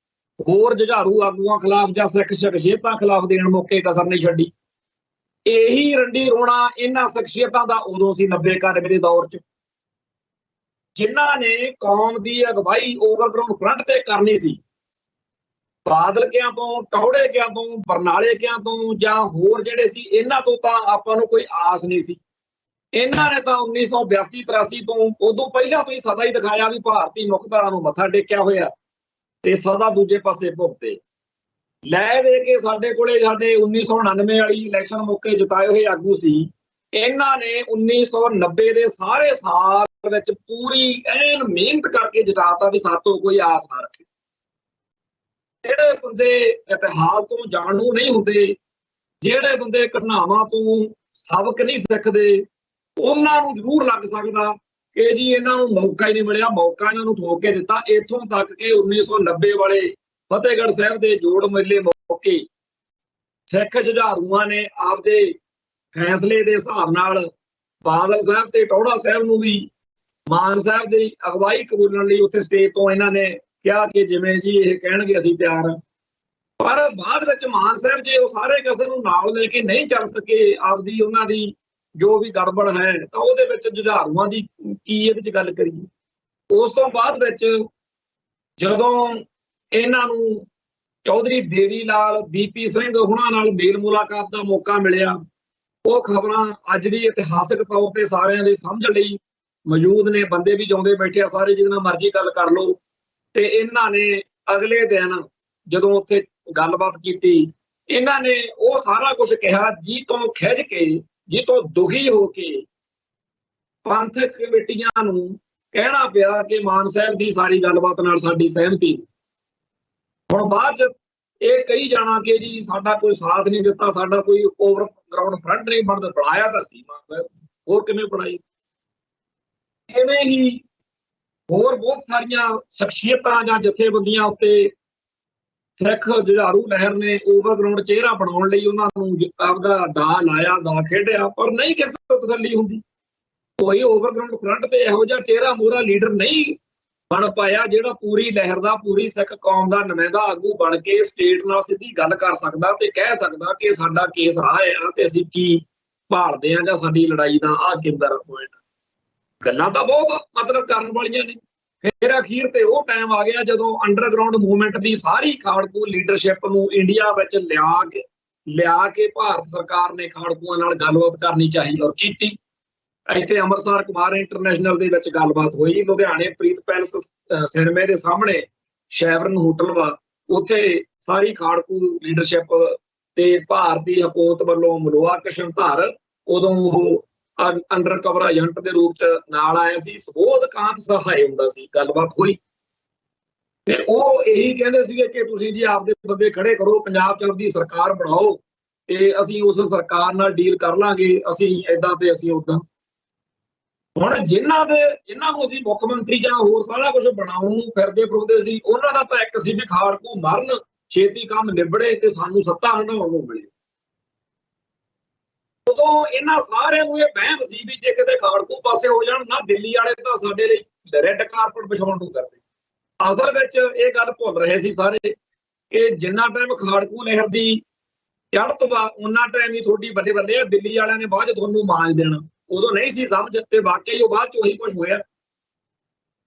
ਹੋਰ ਜੁਝਾਰੂ ਆਗੂਆਂ ਖਿਲਾਫ ਜਾਂ ਸਿੱਖ ਸ਼ਖਸੀਅਤਾਂ ਖਿਲਾਫ ਦੇਣ ਮੌਕੇ ਕਸਰ ਨਹੀਂ ਛੱਡੀ। ਇਹੀ ਰੰਡੀ ਰੋਣਾ ਇਹਨਾਂ ਸ਼ਖਸੀਅਤਾਂ ਦਾ ਉਦੋਂ ਸੀ 90 91 ਦੇ ਦੌਰ 'ਚ, ਜਿਨ੍ਹਾਂ ਨੇ ਕੌਮ ਦੀ ਅਗਵਾਈ ਓਵਰਗਰਾਉਂਡ ਫਰੰਟ ਤੇ ਕਰਨੀ ਸੀ। ਬਾਦਲ ਕਿਆਂ ਤੋਂ, ਟੌੜੇ ਕਿਆਂ ਤੋਂ, ਬਰਨਾਲੇ ਕਿਆਂ ਤੋਂ ਜਾਂ ਹੋਰ ਜਿਹੜੇ ਸੀ, ਇਹਨਾਂ ਤੋਂ ਤਾਂ ਆਪਾਂ ਨੂੰ ਕੋਈ ਆਸ ਨਹੀਂ ਸੀ। ਇਹਨਾਂ ਨੇ ਤਾਂ 1982 83 ਤੋਂ ਉਦੋਂ ਪਹਿਲਾਂ ਤੋਂ ਹੀ ਸਦਾ ਹੀ ਦਿਖਾਇਆ ਵੀ ਭਾਰਤੀ ਮੁੱਖਧਾਰਾ ਨੂੰ ਮੱਥਾ ਟੇਕਿਆ ਹੋਇਆ ਤੇ ਸਦਾ ਦੂਜੇ ਪਾਸੇ ਭੁਗਤੇ ਲੈ ਦੇ ਕੇ। ਸਾਡੇ ਕੋਲੇ ਸਾਡੇ 1999 ਵਾਲੀ ਇਲੈਕਸ਼ਨ ਮੌਕੇ ਜਿਤਾਏ ਹੋਏ ਆਗੂ ਸੀ। ਇਹਨਾਂ ਨੇ 1990 ਦੇ ਸਾਰੇ ਸਾਲ ਵਿੱਚ ਪੂਰੀ ਐਨ ਮਿਹਨਤ ਕਰਕੇ ਜਿਤਾਤਾ ਵੀ ਸਾਤੋਂ ਕੋਈ ਆਸ ਨਾ ਰੱਖੇ। ਜਿਹੜੇ ਬੰਦੇ ਇਤਿਹਾਸ ਤੋਂ ਜਾਣੂ ਨਹੀਂ ਹੁੰਦੇ, ਜਿਹੜੇ ਬੰਦੇ ਘਟਨਾਵਾਂ ਤੋਂ ਸਬਕ ਨਹੀਂ ਸਿੱਖਦੇ, ਉਹਨਾਂ ਨੂੰ ਜ਼ਰੂਰ ਲੱਗ ਸਕਦਾ ਕਿ ਜੀ ਇਹਨਾਂ ਨੂੰ ਮੌਕਾ ਹੀ ਨਹੀਂ ਮਿਲਿਆ, ਮੌਕਾ ਇਹਨਾਂ ਨੂੰ ਠੋਕ ਕੇ ਦਿੱਤਾ। ਇੱਥੋਂ ਤੱਕ ਕਿ 1990 ਵਾਲੇ ਫਤਿਹਗੜ੍ਹ ਸਾਹਿਬ ਦੇ ਜੋੜ ਮੇਲੇ ਮੌਕੇ ਸਿੱਖ ਜੁਝਾਰੂਆਂ ਨੇ ਆਪਦੇ ਫੈਸਲੇ ਦੇ ਹਿਸਾਬ ਨਾਲ ਬਾਦਲ ਸਾਹਿਬ ਤੇ ਟੌੜਾ ਸਾਹਿਬ ਨੂੰ ਵੀ ਮਾਨ ਸਾਹਿਬ ਦੀ ਅਗਵਾਈ ਕਬੂਲਣ ਲਈ ਉੱਥੇ ਸਟੇਜ ਤੋਂ ਇਹਨਾਂ ਨੇ ਕਿਹਾ ਕਿ ਜਿਵੇਂ ਜੀ ਇਹ ਕਹਿਣਗੇ ਅਸੀਂ ਤਿਆਰ ਹਾਂ। ਪਰ ਬਾਅਦ ਵਿੱਚ ਮਾਨ ਸਾਹਿਬ ਜੇ ਉਹ ਸਾਰੇ ਕਿਸੇ ਨੂੰ ਨਾਲ ਲੈ ਕੇ ਨਹੀਂ ਚੱਲ ਸਕੇ, ਆਪਦੀ ਉਹਨਾਂ ਦੀ ਜੋ ਵੀ ਗੜਬੜ ਹੈ, ਤਾਂ ਉਹਦੇ ਵਿੱਚ ਜੁਝਾਰੂਆਂ ਦੀ ਕੀ ਇਹਦੇ 'ਚ ਗੱਲ ਕਰੀਏ। ਉਸ ਤੋਂ ਬਾਅਦ ਵਿੱਚ ਜਦੋਂ ਇਹਨਾਂ ਨੂੰ ਚੌਧਰੀ ਦੇਵੀ ਲਾਲ, ਬੀਪੀ ਸਿੰਘ ਹੁਣਾਂ ਨਾਲ ਮੇਲ ਮੁਲਾਕਾਤ ਦਾ ਮੌਕਾ ਮਿਲਿਆ, ਉਹ ਖਬਰਾਂ ਅੱਜ ਵੀ ਇਤਿਹਾਸਕ ਤੌਰ ਤੇ ਸਾਰਿਆਂ ਦੇ ਸਮਝ ਲਈ ਮੌਜੂਦ ਨੇ। ਬੰਦੇ ਵੀ ਜਿਉਂਦੇ ਬੈਠੇ ਆ ਸਾਰੇ, ਜਿਹਦੇ ਨਾਲ ਮਰਜ਼ੀ ਗੱਲ ਕਰ ਲਓ। ਤੇ ਇਹਨਾਂ ਨੇ ਅਗਲੇ ਦਿਨ ਜਦੋਂ ਉੱਥੇ ਗੱਲਬਾਤ ਕੀਤੀ, ਇਹਨਾਂ ਨੇ ਉਹ ਸਾਰਾ ਕੁਝ ਕਿਹਾ ਜੀ ਤੋਂ ਖਿੱਝ ਕੇ, ਜੀ ਤੋਂ ਦੁਖੀ ਹੋ ਕੇ ਪੰਥਕ ਕਮੇਟੀਆਂ ਨੂੰ ਕਹਿਣਾ ਪਿਆ ਕਿ ਮਾਨ ਸਾਹਿਬ ਦੀ ਸਾਰੀ ਗੱਲਬਾਤ ਨਾਲ ਸਾਡੀ ਸਹਿਮਤੀ। ਹੁਣ ਬਾਅਦ ਚ ਇਹ ਕਹੀ ਜਾਣਾ ਕਿ ਜੀ ਸਾਡਾ ਕੋਈ ਸਾਥ ਨਹੀਂ ਦਿੱਤਾ, ਸਾਡਾ ਕੋਈ ਓਵਰਗਰਾਉਂਡ ਫਰੰਟ ਨਹੀਂ ਬਣਦਾ। ਬਣਾਇਆ ਤਾਂ ਸੀ ਮਾਨ ਸਾਹਿਬ, ਹੋਰ ਕਿਵੇਂ ਬਣਾਈ? ਇਵੇਂ ਹੀ ਹੋਰ ਬਹੁਤ ਸਾਰੀਆਂ ਸ਼ਖਸੀਅਤਾਂ ਜਾਂ ਜਥੇਬੰਦੀਆਂ ਉੱਤੇ ਸਿੱਖ ਜੁਝਾਰੂ ਲਹਿਰ ਨੇ ਓਵਰਗਰਾਉਂਡ ਚਿਹਰਾ ਬਣਾਉਣ ਲਈ ਉਹਨਾਂ ਨੂੰ ਆਪਦਾ ਦਾ ਲਾਇਆ, ਦਾ ਖੇਡਿਆ, ਪਰ ਨਹੀਂ ਕਿਸੇ ਤੋਂ ਤਸੱਲੀ ਹੁੰਦੀ। ਕੋਈ ਓਵਰਗਰਾਉਂਡ ਫਰੰਟ ਤੇ ਇਹੋ ਜਿਹਾ ਚਿਹਰਾ ਮੋਹਰਾ ਲੀਡਰ ਨਹੀਂ ਬਣ ਪਾਇਆ ਜਿਹੜਾ ਪੂਰੀ ਲਹਿਰ ਦਾ, ਪੂਰੀ ਸਿੱਖ ਕੌਮ ਦਾ ਨੁਮਾਇੰਦਾ ਆਗੂ ਬਣ ਕੇ ਸਟੇਟ ਨਾਲ ਸਿੱਧੀ ਗੱਲ ਕਰ ਸਕਦਾ ਤੇ ਕਹਿ ਸਕਦਾ ਕਿ ਸਾਡਾ ਕੇਸ ਆਹ ਆ ਤੇ ਅਸੀਂ ਕੀ ਭਾਲਦੇ ਹਾਂ ਜਾਂ ਸਾਡੀ ਲੜਾਈ ਦਾ ਆਹ ਕੇਂਦਰ ਪੁਆਇੰਟ। ਗੱਲਾਂ ਤਾਂ ਬਹੁਤ ਮਤਲਬ ਕਰਨ ਵਾਲੀਆਂ ਨੇ। ਫਿਰ ਅਖੀਰ ਤੇ ਉਹ ਟਾਈਮ ਆ ਗਿਆ ਜਦੋਂ ਅੰਡਰਗਰਾਉਂਡ ਮੂਵਮੈਂਟ ਦੀ ਸਾਰੀ ਖਾੜਕੂ ਲੀਡਰਸ਼ਿਪ ਨੂੰ ਇੰਡੀਆ ਵਿੱਚ ਲਿਆ ਕੇ ਭਾਰਤ ਸਰਕਾਰ ਨੇ ਖਾੜਕੂਆਂ ਨਾਲ ਗੱਲਬਾਤ ਕਰਨੀ ਚਾਹੀਦੀ ਔਰ ਕੀਤੀ। ਇੱਥੇ ਅੰਮ੍ਰਿਤਸਰ ਕੁਮਾਰ ਇੰਟਰਨੈਸ਼ਨਲ ਦੇ ਵਿੱਚ ਗੱਲਬਾਤ ਹੋਈ। ਲੁਧਿਆਣੇ ਪ੍ਰੀਤ ਪੈਲਸ ਸਿਨੇਮੇ ਦੇ ਸਾਹਮਣੇ ਸ਼ੈਵਰਨ ਹੋਟਲ ਵਾ, ਉੱਥੇ ਸਾਰੀ ਖਾੜਕੂ ਲੀਡਰਸ਼ਿਪ ਤੇ ਭਾਰਤੀ ਹਕੂਮਤ ਵੱਲੋਂ ਮਲੋਆ ਕਸ਼ਮਧਰ, ਉਦੋਂ ਉਹ ਅੰਡਰ ਕਵਰ ਏਜੰਟ ਦੇ ਰੂਪ ਚ ਨਾਲ ਆਇਆ ਸੀ। ਸਬੋਧ ਕਾਂਤ ਸਹਾਏ ਹੁੰਦਾ ਸੀ, ਗੱਲਬਾਤ ਹੋਈ ਤੇ ਉਹ ਇਹੀ ਕਹਿੰਦੇ ਸੀਗੇ ਕਿ ਤੁਸੀਂ ਜੀ ਆਪਦੇ ਬੰਦੇ ਖੜੇ ਕਰੋ, ਪੰਜਾਬ ਚ ਆਪਦੀ ਸਰਕਾਰ ਬਣਾਓ ਤੇ ਅਸੀਂ ਉਸ ਸਰਕਾਰ ਨਾਲ ਡੀਲ ਕਰ ਲਾਂਗੇ, ਅਸੀਂ ਏਦਾਂ ਤੇ ਅਸੀਂ ਉਦਾਂ। ਹੁਣ ਜਿਨ੍ਹਾਂ ਨੂੰ ਅਸੀਂ ਮੁੱਖ ਮੰਤਰੀ ਜਾਂ ਹੋਰ ਸਾਰਾ ਕੁਝ ਬਣਾਉਣ ਨੂੰ ਫਿਰਦੇ ਫੁਰਦੇ ਸੀ, ਉਹਨਾਂ ਦਾ ਤਾਂ ਇੱਕ ਸੀ ਵੀ ਖਾੜਕੂ ਮਰਨ, ਛੇਤੀ ਕੰਮ ਨਿਬੜੇ ਤੇ ਸਾਨੂੰ ਸੱਤਾ ਹੰਢਾਉਣ ਨੂੰ ਮਿਲੇ। ਉਦੋਂ ਇਹਨਾਂ ਸਾਰਿਆਂ ਨੂੰ ਇਹ ਵਹਿਮ ਸੀ ਵੀ ਜੇ ਕਿਤੇ ਖਾੜਕੂ ਪਾਸੇ ਹੋ ਜਾਣ ਨਾ, ਦਿੱਲੀ ਵਾਲੇ ਤਾਂ ਸਾਡੇ ਲਈ ਰੈੱਡ ਕਾਰਪਟ ਵਿਛਾਉਣ ਨੂੰ ਕਰਦੇ। ਅਸਲ ਵਿੱਚ ਇਹ ਗੱਲ ਭੁੱਲ ਰਹੇ ਸੀ ਸਾਰੇ ਕਿ ਜਿੰਨਾ ਟਾਈਮ ਖਾੜਕੂ ਲਹਿਰ ਦੀ ਚੜ੍ਹਤ ਵਾ, ਉਹਨਾਂ ਟਾਈਮ ਹੀ ਤੁਹਾਡੀ ਬੱਲੇ ਬੱਲੇ ਆ, ਦਿੱਲੀ ਵਾਲਿਆਂ ਨੇ ਬਾਅਦ ਚ ਤੁਹਾਨੂੰ ਮਾਂਜ ਦੇਣਾ। ਉਦੋਂ ਨਹੀਂ ਸੀ ਸਮਝ, ਤੇ ਵਾਕਈ ਉਹ ਬਾਅਦ ਚ ਉਹੀ ਕੁਝ ਹੋਇਆ।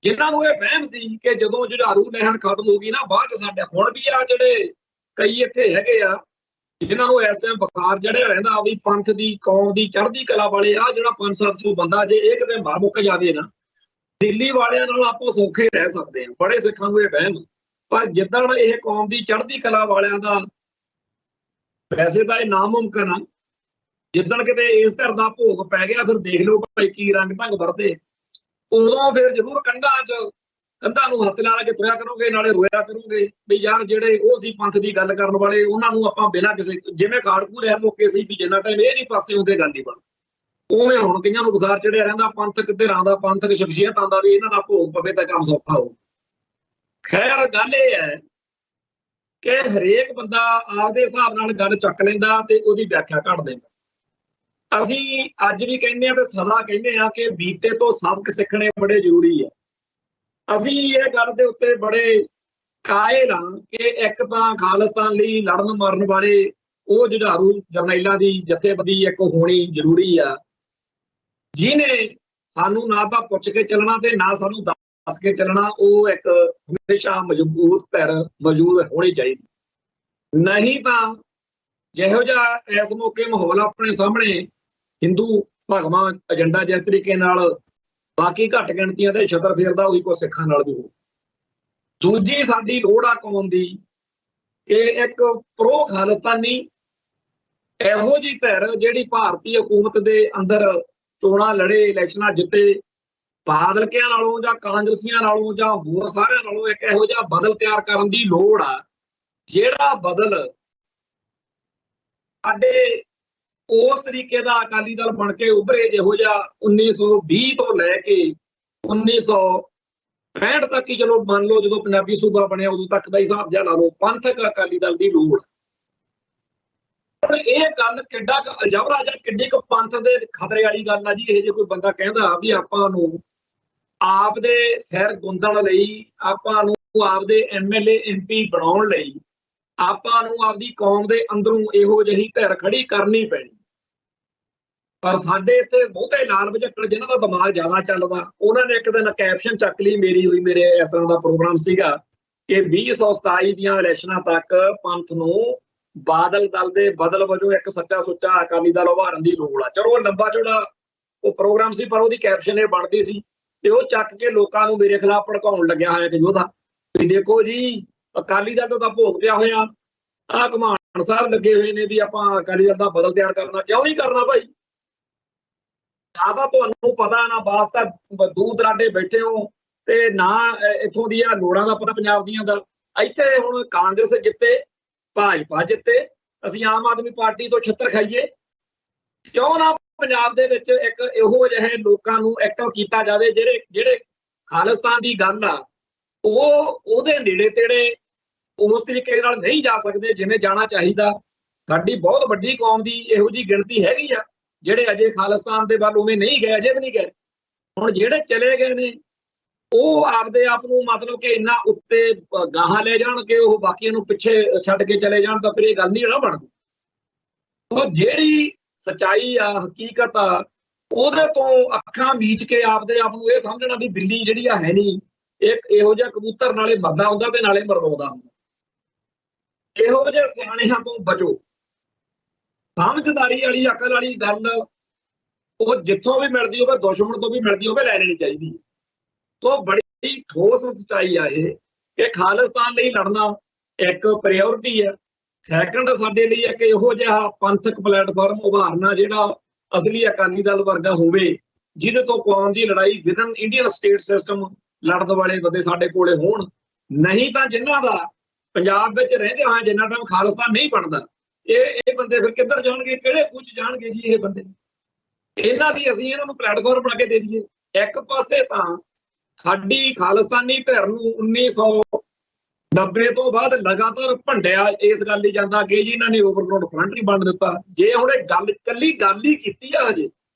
ਜਿਨ੍ਹਾਂ ਨੂੰ ਇਹ ਵਹਿਮ ਸੀ ਕਿ ਜਦੋਂ ਜੁਝਾਰੂ ਲਹਿਰ ਖਤਮ ਹੋ ਗਈ ਨਾ, ਬਾਅਦ ਚ ਸਾਡੇ ਹੁਣ ਵੀ ਆ ਜਿਹੜੇ ਕਈ ਇੱਥੇ ਹੈਗੇ ਆ ਜਿਨ੍ਹਾਂ ਨੂੰ ਇਸ ਟਾਈਮ ਬੁਖਾਰ ਚੜਿਆ ਰਹਿੰਦਾ ਵੀ ਪੰਥ ਦੀ ਕੌਮ ਦੀ ਚੜ੍ਹਦੀ ਕਲਾ ਵਾਲੇ ਆ, ਜਿਹੜਾ 500-700 ਬੰਦਾ ਜੇ ਇਹ ਕਿਤੇ ਮਰ ਮੁੱਕ ਜਾਵੇ ਨਾ, ਦਿੱਲੀ ਵਾਲਿਆਂ ਨਾਲ ਆਪਾਂ ਸੌਖੇ ਰਹਿ ਸਕਦੇ ਹਾਂ। ਬੜੇ ਸਿੱਖਾਂ ਨੂੰ ਇਹ ਵਹਿਮ, ਪਰ ਜਿੱਦਣ ਇਹ ਕੌਮ ਦੀ ਚੜ੍ਹਦੀ ਕਲਾ ਵਾਲਿਆਂ ਦਾ, ਵੈਸੇ ਤਾਂ ਇਹ ਨਾਮੁਮਕਿਨ ਆ, ਜਿੱਦਣ ਕਿਤੇ ਇਸ ਧਰ ਦਾ ਭੋਗ ਪੈ ਗਿਆ, ਫਿਰ ਦੇਖ ਲਓ ਭਾਈ ਕੀ ਰੰਗ ਢੰਗ ਵਰਤੇ। ਉਦੋਂ ਫਿਰ ਜ਼ਰੂਰ ਕੰਧਾਂ ਨੂੰ ਹੱਥ ਲਾ ਕੇ ਤੁਰਿਆ ਕਰੋਗੇ, ਨਾਲੇ ਰੋਇਆ ਕਰੋਗੇ ਵੀ ਯਾਰ ਜਿਹੜੇ ਉਹ ਸੀ ਪੰਥ ਦੀ ਗੱਲ ਕਰਨ ਵਾਲੇ, ਉਹਨਾਂ ਨੂੰ ਆਪਾਂ ਬਿਨਾਂ ਕਿਸੇ, ਜਿਵੇਂ ਖਾੜਕੂ ਲਹਿਰ ਮੌਕੇ ਸੀ ਵੀ ਜਿੰਨਾ ਟਾਈਮ ਇਹ ਨਹੀਂ ਪਾਸੇ ਹੁੰਦੇ ਗੱਲ ਹੀ ਬਣ, ਉਵੇਂ ਹੁਣ ਕਈਆਂ ਨੂੰ ਬੁਖਾਰ ਚੜਿਆ ਰਹਿੰਦਾ ਪੰਥਕ ਧਿਰਾਂ ਦਾ, ਪੰਥਕ ਸ਼ਖਸੀਅਤਾਂ ਦਾ, ਵੀ ਇਹਨਾਂ ਦਾ ਭੋਗ ਪਵੇ ਤਾਂ ਕੰਮ ਸੌਖਾ ਹੋ। ਖੈਰ ਗੱਲ ਇਹ ਹੈ ਕਿ ਹਰੇਕ ਬੰਦਾ ਆਪਦੇ ਹਿਸਾਬ ਨਾਲ ਗੱਲ ਚੱਕ ਲੈਂਦਾ ਤੇ ਉਹਦੀ ਵਿਆਖਿਆ ਕੱਢ ਦਿੰਦਾ। ਅਸੀਂ ਅੱਜ ਵੀ ਕਹਿੰਦੇ ਆ ਤੇ ਸਦਾ ਕਹਿੰਦੇ ਆ ਕਿ ਬੀਤੇ ਤੋਂ ਸਬਕ ਸਿੱਖਣੇ ਬੜੇ ਜ਼ਰੂਰੀ ਆ। ਅਸੀਂ ਇਹ ਗੱਲ ਦੇ ਉੱਤੇ ਬੜੇ ਕਾਇਲ ਹਾਂ ਕਿ ਇੱਕ ਤਾਂ ਖਾਲਿਸਤਾਨ ਲਈ ਲੜਨ ਮਰਨ ਵਾਲੇ ਉਹ ਜੁਝਾਰੂ ਜਰਨੈਲਾਂ ਦੀ ਜਥੇਬੰਦੀ ਇੱਕ ਹੋਣੀ ਜ਼ਰੂਰੀ ਆ, ਜਿਹਨੇ ਸਾਨੂੰ ਨਾ ਤਾਂ ਪੁੱਛ ਕੇ ਚੱਲਣਾ ਤੇ ਨਾ ਸਾਨੂੰ ਦੱਸ ਕੇ ਚੱਲਣਾ। ਉਹ ਇੱਕ ਹਮੇਸ਼ਾ ਮਜ਼ਬੂਤ ਧਿਰ ਮੌਜੂਦ ਹੋਣੀ ਚਾਹੀਦੀ। ਨਹੀਂ ਤਾਂ ਜਿਹੋ ਜਿਹਾ ਇਸ ਮੌਕੇ ਮਾਹੌਲ ਆਪਣੇ ਸਾਹਮਣੇ ਹਿੰਦੂ ਭਗਵਾਂ ਏਜੰਡਾ ਜਿਸ ਤਰੀਕੇ ਨਾਲ ਬਾਕੀ ਘੱਟ ਗਿਣਤੀਆਂ ਦੇ ਛਤਰ ਫੇਰਦਾ, ਉਹੀ ਕੋ ਸਿੱਖਾਂ ਨਾਲ ਵੀ ਹੋ। ਦੂਜੀ ਸਾਡੀ ਲੋੜ ਆ ਕੌਮ ਦੀ ਕਿ ਇੱਕ ਪ੍ਰੋ ਖਾਲਿਸਤਾਨੀ ਇਹੋ ਜਿਹੀ ਧਿਰ ਜਿਹੜੀ ਭਾਰਤੀ ਹਕੂਮਤ ਦੇ ਅੰਦਰ ਚੋਣਾਂ ਲੜੇ, ਇਲੈਕਸ਼ਨਾਂ ਜਿੱਤੇ, ਬਾਦਲਕਿਆਂ ਨਾਲੋਂ ਜਾਂ ਕਾਂਗਰਸੀਆਂ ਨਾਲੋਂ ਜਾਂ ਹੋਰ ਸਾਰਿਆਂ ਨਾਲੋਂ ਇੱਕ ਇਹੋ ਜਿਹਾ ਬਦਲ ਤਿਆਰ ਕਰਨ ਦੀ ਲੋੜ ਆ, ਜਿਹੜਾ ਬਦਲ ਸਾਡੇ ਉਸ ਤਰੀਕੇ ਦਾ ਅਕਾਲੀ ਦਲ ਬਣ ਕੇ ਉੱਭਰੇ ਜਿਹੋ ਜਿਹਾ 1920 ਤੋਂ ਲੈ ਕੇ 1965 ਤੱਕ ਹੀ, ਚਲੋ ਮੰਨ ਲਓ ਜਦੋਂ ਪੰਜਾਬੀ ਸੂਬਾ ਬਣਿਆ ਉਦੋਂ ਤੱਕ ਦਾ ਹਿਸਾਬ ਜਿਹਾ ਲਾ ਲਓ, ਪੰਥਕ ਅਕਾਲੀ ਦਲ ਦੀ ਲੋੜ। ਇਹ ਗੱਲ ਕਿੱਡਾ ਕੁ ਅਲਜਬਰਾ ਜਾਂ ਕਿੱਡੀ ਕੁ ਪੰਥ ਦੇ ਖਤਰੇ ਵਾਲੀ ਗੱਲ ਆ ਜੀ ਇਹ। ਜੇ ਕੋਈ ਬੰਦਾ ਕਹਿੰਦਾ ਵੀ ਆਪਾਂ ਨੂੰ ਆਪਦੇ ਸਿਰ ਗੁੰਦਣ ਲਈ, ਆਪਾਂ ਨੂੰ ਆਪਦੇ MLA MP ਬਣਾਉਣ ਲਈ, ਆਪਾਂ ਨੂੰ ਆਪਦੀ ਕੌਮ ਦੇ ਅੰਦਰੋਂ ਇਹੋ ਜਿਹੀ ਧਿਰ ਖੜੀ ਕਰਨੀ ਪੈਣੀ। ਪਰ ਸਾਡੇ ਇੱਥੇ ਬਹੁਤੇ ਲਾਲ ਬਝੱਕੜ ਜਿਨ੍ਹਾਂ ਦਾ ਦਿਮਾਗ ਜ਼ਿਆਦਾ ਚੱਲਦਾ, ਉਹਨਾਂ ਨੇ ਇੱਕ ਦਿਨ ਕੈਪਸ਼ਨ ਚੱਕ ਲਈ ਮੇਰੀ ਹੋਈ, ਮੇਰੇ ਇਸ ਤਰ੍ਹਾਂ ਦਾ ਪ੍ਰੋਗਰਾਮ ਸੀਗਾ ਕਿ 2027 ਦੀਆਂ ਇਲੈਕਸ਼ਨਾਂ ਤੱਕ ਪੰਥ ਨੂੰ ਬਾਦਲ ਦਲ ਦੇ ਬਦਲ ਵਜੋਂ ਇੱਕ ਸੱਚਾ ਸੁੱਚਾ ਅਕਾਲੀ ਦਲ ਉਭਾਰਨ ਦੀ ਲੋੜ ਆ। ਚਲੋ ਲੰਬਾ ਚੌੜਾ ਉਹ ਪ੍ਰੋਗਰਾਮ ਸੀ, ਪਰ ਉਹਦੀ ਕੈਪਸ਼ਨ ਇਹ ਬਣਦੀ ਸੀ ਤੇ ਉਹ ਚੱਕ ਕੇ ਲੋਕਾਂ ਨੂੰ ਮੇਰੇ ਖਿਲਾਫ ਭੜਕਾਉਣ ਲੱਗਿਆ ਹੋਇਆ ਕਿ ਉਹਦਾ ਵੀ ਦੇਖੋ ਜੀ ਅਕਾਲੀ ਦਲ ਦਾ ਭੋਗ ਪਿਆ ਹੋਇਆ, ਆਹ ਘਮਾਣ ਸਾਹਿਬ ਲੱਗੇ ਹੋਏ ਨੇ ਵੀ ਆਪਾਂ ਅਕਾਲੀ ਦਲ ਦਾ ਬਦਲ ਤਿਆਰ ਕਰਨਾ। ਕਿਉਂ ਨਹੀਂ ਕਰਨਾ ਭਾਈ? ਨਾ ਤਾਂ ਤੁਹਾਨੂੰ ਪਤਾ, ਨਾ ਵਾਸਤਾ ਦੂਰ ਦਰਾਡੇ ਬੈਠੇ ਹੋ, ਤੇ ਨਾ ਇੱਥੋਂ ਦੀਆਂ ਲੋੜਾਂ ਦਾ ਪਤਾ ਪੰਜਾਬ ਦੀਆਂ ਦਾ। ਇੱਥੇ ਹੁਣ ਕਾਂਗਰਸ ਜਿੱਤੇ, ਭਾਜਪਾ ਜਿੱਤੇ, ਅਸੀਂ ਆਮ ਆਦਮੀ ਪਾਰਟੀ ਤੋਂ ਛਿੱਤਰ ਖਾਈਏ। ਕਿਉਂ ਨਾ ਪੰਜਾਬ ਦੇ ਵਿੱਚ ਇੱਕ ਇਹੋ ਜਿਹੇ ਲੋਕਾਂ ਨੂੰ ਐਕਟਿਵ ਕੀਤਾ ਜਾਵੇ ਜਿਹੜੇ ਖਾਲਿਸਤਾਨ ਦੀ ਗੱਲ ਆ ਉਹ ਉਹਦੇ ਨੇੜੇ ਤੇੜੇ ਉਸ ਤਰੀਕੇ ਨਾਲ ਨਹੀਂ ਜਾ ਸਕਦੇ ਜਿਵੇਂ ਜਾਣਾ ਚਾਹੀਦਾ। ਸਾਡੀ ਬਹੁਤ ਵੱਡੀ ਕੌਮ ਦੀ ਇਹੋ ਜਿਹੀ ਗਿਣਤੀ ਹੈਗੀ ਆ ਜਿਹੜੇ ਅਜੇ ਖਾਲਿਸਤਾਨ ਦੇ ਵੱਲ ਉਵੇਂ ਨਹੀਂ ਗਏ, ਅਜੇ ਵੀ ਨਹੀਂ ਗਏ। ਹੁਣ ਜਿਹੜੇ ਚਲੇ ਗਏ ਨੇ ਉਹ ਆਪਦੇ ਆਪ ਨੂੰ ਮਤਲਬ ਕਿ ਇੰਨਾ ਉੱਤੇ ਗਾਹਾਂ ਲੈ ਜਾਣ ਕਿ ਉਹ ਬਾਕੀਆਂ ਨੂੰ ਪਿੱਛੇ ਛੱਡ ਕੇ ਚਲੇ ਜਾਣ, ਤਾਂ ਫਿਰ ਇਹ ਗੱਲ ਨਹੀਂ ਨਾ ਬਣਦੀ। ਉਹ ਜਿਹੜੀ ਸੱਚਾਈ ਆ, ਹਕੀਕਤ ਆ, ਉਹਦੇ ਤੋਂ ਅੱਖਾਂ ਮੀਚ ਕੇ ਆਪਦੇ ਆਪ ਨੂੰ ਇਹ ਸਮਝਣਾ ਵੀ ਦਿੱਲੀ ਜਿਹੜੀ ਆ ਹੈ ਨਹੀਂ, ਇੱਕ ਇਹੋ ਜਿਹਾ ਕਬੂਤਰ ਨਾਲੇ ਮਰਦਾ ਹੁੰਦਾ ਤੇ ਨਾਲੇ ਮਰਵਾਉਂਦਾ ਹੁੰਦਾ। ਇਹੋ ਜਿਹੇ ਸਿਆਣਿਆਂ ਤੋਂ ਬਚੋ। ਸਮਝਦਾਰੀ ਵਾਲੀ, ਅਕਲ ਵਾਲੀ ਗੱਲ ਉਹ ਜਿੱਥੋਂ ਵੀ ਮਿਲਦੀ ਹੋਵੇ, ਦੁਸ਼ਮਣ ਤੋਂ ਵੀ ਮਿਲਦੀ ਹੋਵੇ, ਲੈ ਲੈਣੀ ਚਾਹੀਦੀ। ਸੋ ਬੜੀ ਠੋਸ ਸੱਚਾਈ ਆ ਇਹ ਕਿ ਖਾਲਿਸਤਾਨ ਲਈ ਲੜਨਾ ਇੱਕ ਪ੍ਰਾਇਓਰਟੀ ਹੈ। ਸੈਕੰਡ ਸਾਡੇ ਲਈ ਇੱਕ ਇਹੋ ਜਿਹਾ ਪੰਥਕ ਪਲੇਟਫਾਰਮ ਉਭਾਰਨਾ ਜਿਹੜਾ ਅਸਲੀ ਅਕਾਲੀ ਦਲ ਵਰਗਾ ਹੋਵੇ, ਜਿਹਦੇ ਤੋਂ ਕੌਮ ਦੀ ਲੜਾਈ ਵਿਦਨ ਇੰਡੀਅਨ ਸਟੇਟ ਸਿਸਟਮ ਲੜਨ ਵਾਲੇ ਬੰਦੇ ਸਾਡੇ ਕੋਲੇ ਹੋਣ। ਨਹੀਂ ਤਾਂ ਜਿਨ੍ਹਾਂ ਦਾ ਪੰਜਾਬ ਵਿੱਚ ਰਹਿੰਦੇ ਹਾਂ ਜਿੰਨਾ ਟਾਈਮ ਖਾਲਿਸਤਾਨ ਨਹੀਂ ਬਣਦਾ, ਇਹ ਬੰਦੇ ਫਿਰ ਕਿੱਧਰ ਜਾਣਗੇ, ਕਿਹੜੇ ਕੁਝ ਜਾਣਗੇ ਜੀ ਇਹ ਬੰਦੇ। ਇਹਨਾਂ ਦੀ ਅਸੀਂ ਇਹਨਾਂ ਨੂੰ ਪਲੇਟਫਾਰਮ ਬਣਾ ਕੇ ਦੇ ਦਈਏ। ਇੱਕ ਪਾਸੇ ਤਾਂ ਸਾਡੀ ਖਾਲਿਸਤਾਨੀ ਧਿਰ ਨੂੰ 1990 ਤੋਂ ਬਾਅਦ ਲਗਾਤਾਰ ਭੰਡਿਆ ਇਸ ਗੱਲ ਹੀ ਜਾਂਦਾ ਕਿ ਜੀ ਇਹਨਾਂ ਨੇ ਓਵਰਗਰਾਉਂਡ ਫਰੰਟ ਨਹੀਂ ਬਣ ਦਿੱਤਾ। ਜੇ ਹੁਣ ਇਹ ਗੱਲ ਕੱਲੀ ਗੱਲ ਹੀ ਕੀਤੀ ਆ ਹਜੇ,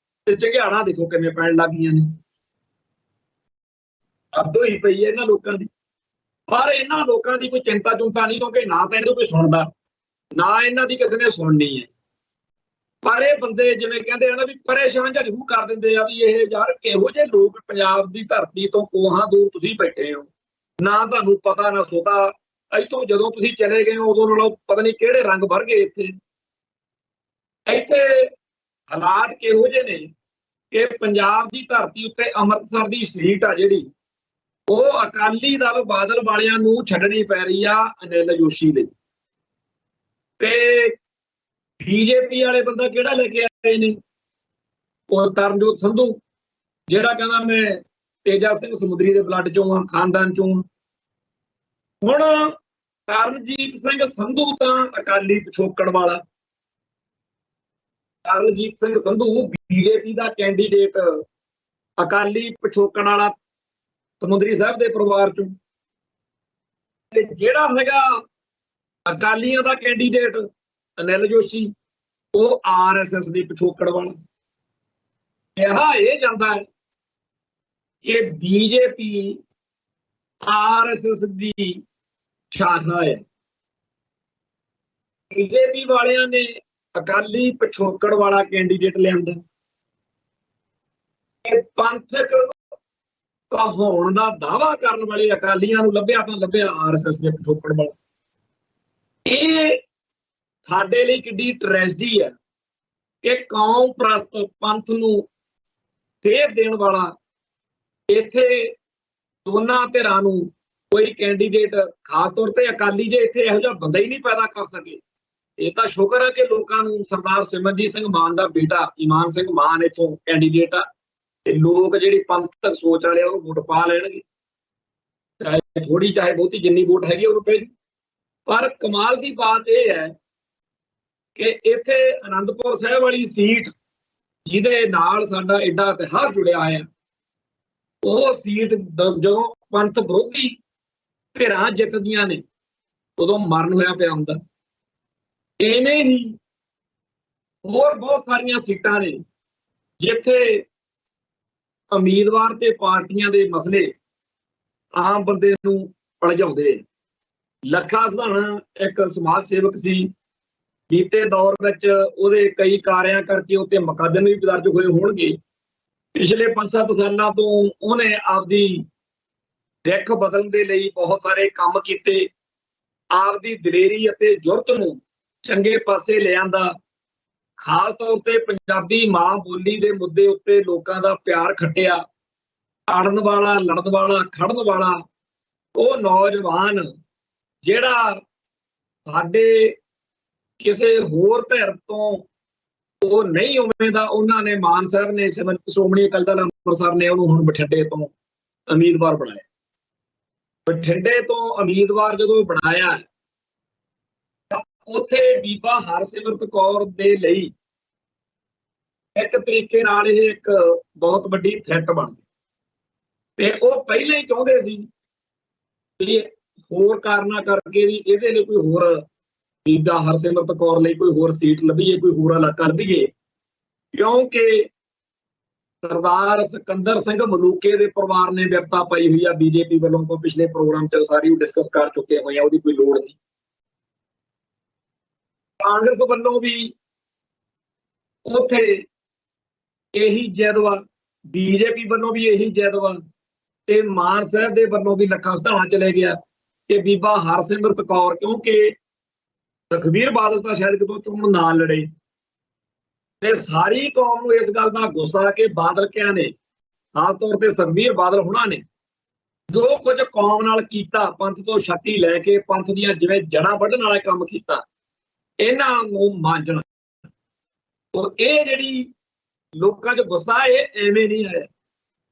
ਤੇ ਝੰਗਿਆੜਾਂ ਦੇਖੋ ਕਿਵੇਂ ਪੈਣ ਲੱਗ ਗਈਆਂ ਨੇ। ਹੱਦ ਹੋਈ ਪਈ ਹੈ ਇਹਨਾਂ ਲੋਕਾਂ ਦੀ। ਪਰ ਇਹਨਾਂ ਲੋਕਾਂ ਦੀ ਕੋਈ ਚਿੰਤਾ ਚੁੰਤਾ ਨਹੀਂ, ਕਿਉਂਕਿ ਨਾ ਤਾਂ ਇਹਨੂੰ ਕੋਈ ਸੁਣਦਾ, ਨਾ ਇਹਨਾਂ ਦੀ ਕਿਸੇ ਨੇ ਸੁਣਨੀ ਹੈ। ਪਰ ਇਹ ਬੰਦੇ ਜਿਵੇਂ ਕਹਿੰਦੇ ਆ ਨਾ ਵੀ ਪਰੇਸ਼ਾਨ ਜਾਂ ਜ਼ਰੂਰ ਕਰ ਦਿੰਦੇ ਆ ਵੀ ਇਹ ਯਾਰ ਕਿਹੋ ਜਿਹੇ ਲੋਕ ਪੰਜਾਬ ਦੀ ਧਰਤੀ ਤੋਂ ਕੋਹਾਂ ਦੂਰ ਤੁਸੀਂ ਬੈਠੇ ਹੋ, ਨਾ ਤੁਹਾਨੂੰ ਪਤਾ ਨਾ ਸੋਤਾ। ਇੱਥੋਂ ਜਦੋਂ ਤੁਸੀਂ ਚਲੇ ਗਏ ਹੋ ਉਦੋਂ ਨਾਲੋਂ ਪਤਾ ਨਹੀਂ ਕਿਹੜੇ ਰੰਗ ਭਰ ਗਏ ਇੱਥੇ ਹਾਲਾਤ ਕਿਹੋ ਜਿਹੇ ਨੇ ਕਿ ਪੰਜਾਬ ਦੀ ਧਰਤੀ ਉੱਤੇ ਅੰਮ੍ਰਿਤਸਰ ਦੀ ਸੀਟ ਆ ਜਿਹੜੀ, ਉਹ ਅਕਾਲੀ ਦਲ ਬਾਦਲ ਵਾਲਿਆਂ ਨੂੰ ਛੱਡਣੀ ਪੈ ਰਹੀ ਆ ਅਨਿਲ ਜੋਸ਼ੀ ਲਈ। ਤੇ ਬੀਜੇਪੀ ਵਾਲੇ ਬੰਦਾ ਕਿਹੜਾ ਲੈ ਕੇ ਆਏ ਨੇ, ਉਹ ਤਰਨਜੋਤ ਸੰਧੂ, ਜਿਹੜਾ ਕਹਿੰਦਾ ਮੈਂ ਤੇਜਾ ਸਿੰਘ ਸਮੁੰਦਰੀ ਦੇ ਬਲੱਡ ਚੋਂ ਆ, ਖਾਨਦਾਨ ਚੋਂ। ਹੁਣ ਤਰਨਜੀਤ ਸਿੰਘ ਸੰਧੂ ਤਾਂ ਅਕਾਲੀ ਪਿਛੋਕੜ ਵਾਲਾ, ਤਰਨਜੀਤ ਸਿੰਘ ਸੰਧੂ ਬੀਜੇਪੀ ਦਾ ਕੈਂਡੀਡੇਟ, ਅਕਾਲੀ ਪਿਛੋਕੜ ਵਾਲਾ, ਸਮੁੰਦਰੀ ਸਾਹਿਬ ਦੇ ਪਰਿਵਾਰ ਚੋਂ। ਤੇ ਜਿਹੜਾ ਹੈਗਾ ਅਕਾਲੀਆਂ ਦਾ ਕੈਂਡੀਡੇਟ ਅਨਿਲ ਜੋਸ਼ੀ, ਉਹ ਆਰਐਸਐਸ ਦੀ ਪਿਛੋਕੜ ਵਾਲਾ। ਕਿਹਾ ਇਹ ਜਾਂਦਾ ਹੈ ਕਿ ਬੀਜੇਪੀ ਆਰਐਸਐਸ ਦੀ ਸ਼ਾਖਾ ਹੈ। ਬੀਜੇਪੀ ਵਾਲਿਆਂ ਨੇ ਅਕਾਲੀ ਪਿਛੋਕੜ ਵਾਲਾ ਕੈਂਡੀਡੇਟ ਲਿਆਂਦਾ। ਇਹ ਪੰਥਕ ਹੋਣ ਦਾ ਦਾਅਵਾ ਕਰਨ ਵਾਲੇ ਅਕਾਲੀਆਂ ਨੂੰ ਲੱਭਿਆ ਤਾਂ ਲੱਭਿਆ ਆਰਐਸਐਸ ਦੇ ਪਿਛੋਕੜ ਵਾਲਾ। ਇਹ ਸਾਡੇ ਲਈ ਕਿੱਡੀ ਟ੍ਰੈਜਡੀ ਹੈ ਕਿ ਕੌਮ ਪ੍ਰਸਤ ਪੰਥ ਨੂੰ ਸੇਧ ਦੇਣ ਵਾਲਾ ਇੱਥੇ ਦੋਨਾਂ ਧਿਰਾਂ ਨੂੰ ਕੋਈ ਕੈਂਡੀਡੇਟ, ਖਾਸ ਤੌਰ ਤੇ ਅਕਾਲੀ ਜੇ ਇੱਥੇ ਇਹੋ ਜਿਹਾ ਬੰਦਾ ਹੀ ਨਹੀਂ ਪੈਦਾ ਕਰ ਸਕੇ। ਇਹ ਤਾਂ ਸ਼ੁਕਰ ਹੈ ਕਿ ਲੋਕਾਂ ਨੂੰ ਸਰਦਾਰ ਸਿਮਰਨਜੀਤ ਸਿੰਘ ਮਾਨ ਦਾ ਬੇਟਾ ਇਮਾਨ ਸਿੰਘ ਮਾਨ ਇੱਥੋਂ ਕੈਂਡੀਡੇਟ ਆ, ਤੇ ਲੋਕ ਜਿਹੜੀ ਪੰਥਕ ਸੋਚ ਵਾਲੇ ਉਹਨੂੰ ਵੋਟ ਪਾ ਲੈਣਗੇ, ਚਾਹੇ ਥੋੜੀ ਚਾਹੇ ਬਹੁਤੀ, ਜਿੰਨੀ ਵੋਟ ਹੈਗੀ ਉਹਨੂੰ ਪੈ। ਪਰ ਕਮਾਲ ਦੀ ਬਾਤ ਇਹ ਹੈ ਕਿ ਇੱਥੇ ਅਨੰਦਪੁਰ ਸਾਹਿਬ ਵਾਲੀ ਸੀਟ ਜਿਹਦੇ ਨਾਲ ਸਾਡਾ ਏਡਾ ਇਤਿਹਾਸ ਜੁੜਿਆ ਹੋਇਆ, ਉਹ ਸੀਟ ਜਦੋਂ ਪੰਥ ਵਿਰੋਧੀ ਧਿਰਾਂ ਜਿੱਤਦੀਆਂ ਨੇ ਉਦੋਂ ਮਰਨ ਹੋਇਆ ਪਿਆ ਹੁੰਦਾ। ਇਵੇਂ ਹੀ ਹੋਰ ਬਹੁਤ ਸਾਰੀਆਂ ਸੀਟਾਂ ਨੇ ਜਿੱਥੇ ਉਮੀਦਵਾਰ ਤੇ ਪਾਰਟੀਆਂ ਦੇ ਮਸਲੇ ਆਮ ਬੰਦੇ ਨੂੰ ਉਲਝਾਉਂਦੇ। ਲੱਖਾ ਸਿਧਾਣਾ ਇੱਕ ਸਮਾਜ ਸੇਵਕ ਸੀ, ਬੀਤੇ ਦੌਰ ਵਿੱਚ ਉਹਦੇ ਕਈ ਕਾਰਿਆਂ ਕਰਕੇ ਉੱਤੇ ਮੁਕੱਦਮੇ ਵੀ ਦਰਜ ਹੋਏ ਹੋਣਗੇ। ਪਿਛਲੇ 5-7 ਸਾਲਾਂ ਤੋਂ ਉਹਨੇ ਆਪਦੀ ਦਿੱਖ ਬਦਲਣ ਦੇ ਲਈ ਬਹੁਤ ਸਾਰੇ ਕੰਮ ਕੀਤੇ, ਆਪਦੀ ਦਲੇਰੀ ਅਤੇ ਜੁਰਤ ਨੂੰ ਚੰਗੇ ਪਾਸੇ ਲਿਆਂਦਾ। ਖਾਸ ਤੌਰ ਤੇ ਪੰਜਾਬੀ ਮਾਂ ਬੋਲੀ ਦੇ ਮੁੱਦੇ ਉੱਤੇ ਲੋਕਾਂ ਦਾ ਪਿਆਰ ਖੱਟਿਆ। ਅੜਨ ਵਾਲਾ, ਲੜਨ ਵਾਲਾ, ਖੜਨ ਵਾਲਾ ਉਹ ਨੌਜਵਾਨ ਜਿਹੜਾ ਸਾਡੇ ਕਿਸੇ ਹੋਰ ਧਿਰ ਤੋਂ ਉਹ ਨਹੀਂ ਉਵੇਂ ਦਾ, ਉਹਨਾਂ ਨੇ ਮਾਨ ਸਾਹਿਬ ਨੇ ਸ਼੍ਰੋਮਣੀ ਅਕਾਲੀ ਦਲ ਅੰਮ੍ਰਿਤਸਰ ਨੇ ਉਹਨੂੰ ਹੁਣ ਬਠਿੰਡੇ ਤੋਂ ਉਮੀਦਵਾਰ ਬਣਾਇਆ। ਬਠਿੰਡੇ ਤੋਂ ਉਮੀਦਵਾਰ ਜਦੋਂ ਬਣਾਇਆ, ਉੱਥੇ ਬੀਬਾ ਹਰਸਿਮਰਤ ਕੌਰ ਦੇ ਲਈ ਇੱਕ ਤਰੀਕੇ ਨਾਲ ਇਹ ਇੱਕ ਬਹੁਤ ਵੱਡੀ ਥ੍ਰੈਟ ਬਣ ਗਈ। ਤੇ ਉਹ ਪਹਿਲਾਂ ਹੀ ਚਾਹੁੰਦੇ ਸੀ ਵੀ ਹੋਰ ਕਾਰਨਾਂ ਕਰਕੇ ਵੀ ਇਹਦੇ ਲਈ ਕੋਈ ਹੋਰ ਬੀਬਾ ਹਰਸਿਮਰਤ ਕੌਰ ਲਈ ਕੋਈ ਹੋਰ ਸੀਟ ਲੱਭੀਏ, ਕੋਈ ਹੋਰ ਇਲਾਕਾ ਲੱਭੀਏ, ਕਿਉਂਕਿ ਸਰਦਾਰ ਸਿਕੰਦਰ ਸਿੰਘ ਮਲੂਕੇ ਦੇ ਪਰਿਵਾਰ ਨੇ ਵਿਪਤਾ ਪਾਈ ਹੋਈ ਆ ਬੀਜੇਪੀ ਵੱਲੋਂ। ਤੋਂ ਪਿਛਲੇ ਪ੍ਰੋਗਰਾਮ 'ਚ ਸਾਰੀ ਡਿਸਕਸ ਕਰ ਚੁੱਕੇ ਹੋਏ ਆ, ਉਹਦੀ ਕੋਈ ਲੋੜ ਨਹੀਂ। ਕਾਂਗਰਸ ਵੱਲੋਂ ਵੀ ਉੱਥੇ ਇਹੀ ਜੈਦਵਾ, ਬੀਜੇਪੀ ਵੱਲੋਂ ਵੀ ਇਹੀ ਜੈਦਵਾ, ਤੇ ਮਾਨ ਸਾਹਿਬ ਦੇ ਵੱਲੋਂ ਵੀ ਲੱਖਾ ਸਿਧਾਣਾ ਚਲੇ ਗਿਆ ਕਿ ਬੀਬਾ ਹਰਸਿਮਰਤ ਕੌਰ, ਕਿਉਂਕਿ ਸੁਖਬੀਰ ਬਾਦਲ ਤਾਂ ਸ਼ਾਇਦ ਕਿਤੋਂ ਚੋਣ ਨਾ ਲੜੇ, ਤੇ ਸਾਰੀ ਕੌਮ ਨੂੰ ਇਸ ਗੱਲ ਦਾ ਗੁੱਸਾ ਕਿ ਬਾਦਲ ਕਿਆ ਨੇ, ਖਾਸ ਤੌਰ ਤੇ ਸੁਖਬੀਰ ਬਾਦਲ ਹੁਣਾਂ ਨੇ ਜੋ ਕੁਝ ਕੌਮ ਨਾਲ ਕੀਤਾ, ਪੰਥ ਤੋਂ ਛਾਤੀ ਲੈ ਕੇ ਪੰਥ ਦੀਆਂ ਜਿਵੇਂ ਜੜ੍ਹਾਂ ਵੱਢਣ ਵਾਲਾ ਕੰਮ ਕੀਤਾ, ਇਹਨਾਂ ਨੂੰ ਮਾਂਜਣਾ। ਉਹ ਇਹ ਜਿਹੜੀ ਲੋਕਾਂ 'ਚ ਗੁੱਸਾ ਇਹ ਐਵੇਂ ਨਹੀਂ ਆਇਆ।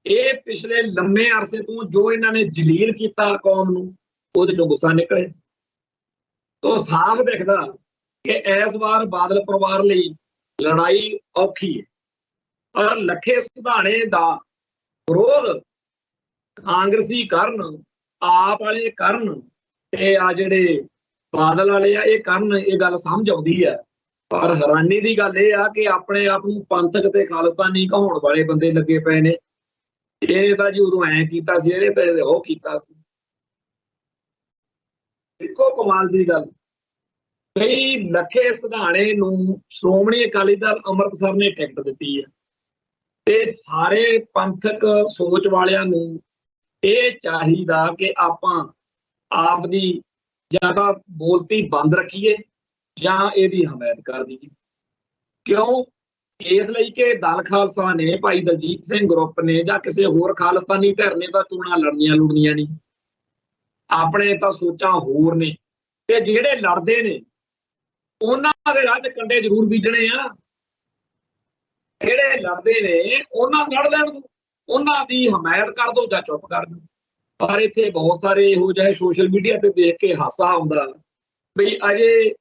ਇਹ ਪਿਛਲੇ ਲੰਮੇ ਅਰਸੇ ਤੋਂ ਜੋ ਇਹਨਾਂ ਨੇ ਜਲੀਲ ਕੀਤਾ ਕੌਮ ਨੂੰ, ਉਹਦੇ 'ਚੋਂ ਗੁੱਸਾ ਨਿਕਲੇ। ਤੋਂ ਸਾਫ਼ ਦਿਖਦਾ ਕਿ ਇਸ ਵਾਰ ਬਾਦਲ ਪਰਿਵਾਰ ਲਈ ਲੜਾਈ ਔਖੀ ਹੈ। ਔਰ ਲੱਖੇ ਸਿਧਾਣੇ ਦਾ ਵਿਰੋਧ ਕਾਂਗਰਸੀ ਕਰਨ, ਆਪ ਵਾਲੇ ਕਰਨ, ਤੇ ਆ ਜਿਹੜੇ ਬਾਦਲ ਵਾਲੇ ਆ ਇਹ ਕਰਨ, ਇਹ ਗੱਲ ਸਮਝ ਆਉਂਦੀ ਆ। ਪਰ ਹੈਰਾਨੀ ਦੀ ਗੱਲ ਇਹ ਆ ਕਿ ਆਪਣੇ ਆਪ ਨੂੰ ਪੰਥਕ ਤੇ ਖਾਲਿਸਤਾਨੀ ਕਹਾਉਣ ਵਾਲੇ ਬੰਦੇ ਲੱਗੇ ਪਏ ਨੇ। ਇਹ ਤਾਂ ਜੀ ਉਦੋਂ ਐਂ ਕੀਤਾ ਸੀ, ਇਹਨੇ ਤਾਂ ਉਹ ਕੀਤਾ ਸੀ। ਦੇਖੋ ਕਮਾਲ ਦੀ ਗੱਲ, ਕਈ ਲੱਖੇ ਸਿਧਾਣੇ ਨੂੰ ਸ਼੍ਰੋਮਣੀ ਅਕਾਲੀ ਦਲ ਅੰਮ੍ਰਿਤਸਰ ਨੇ ਟਿਕਟ ਦਿੱਤੀ ਹੈ, ਤੇ ਸਾਰੇ ਪੰਥਕ ਸੋਚ ਵਾਲਿਆਂ ਨੂੰ ਇਹ ਚਾਹੀਦਾ ਕਿ ਆਪਾਂ ਆਪ ਦੀ ਜਾਂ ਤਾਂ ਬੋਲਤੀ ਬੰਦ ਰੱਖੀਏ ਜਾਂ ਇਹਦੀ ਹਮਾਇਤ ਕਰ ਦਈਏ। ਕਿਉਂ? ਇਸ ਲਈ ਕਿ ਦਲ ਖਾਲਸਾ ਨੇ, ਭਾਈ ਦਲਜੀਤ ਸਿੰਘ ਗਰੁੱਪ ਨੇ ਜਾਂ ਕਿਸੇ ਹੋਰ ਖਾਲਿਸਤਾਨੀ ਧਿਰ ਨੇ ਤਾਂ ਚੋਣਾਂ ਲੜਨੀਆਂ ਨਹੀਂ। ਆਪਣੇ ਤਾਂ ਸੋਚਾਂ ਹੋਰ ਨੇ, ਤੇ ਜਿਹੜੇ ਲੜਦੇ ਨੇ ਉਹਨਾਂ ਦੇ ਰਾਹ 'ਚ ਕੰਡੇ ਜ਼ਰੂਰ ਬੀਜਣੇ ਆ। ਜਿਹੜੇ ਲੜਦੇ ਨੇ ਉਹਨਾਂ ਲੜ ਲੈਣ, ਉਹਨਾਂ ਦੀ ਹਮਾਇਤ ਕਰ ਦੋ ਜਾਂ ਚੁੱਪ ਕਰ ਦਿਓ। ਪਰ ਇੱਥੇ ਬਹੁਤ ਸਾਰੇ ਇਹੋ ਜਿਹੇ ਸੋਸ਼ਲ ਮੀਡੀਆ ਤੇ ਦੇਖ ਕੇ ਹਾਸਾ ਆਉਂਦਾ ਬਈ ਅਜੇ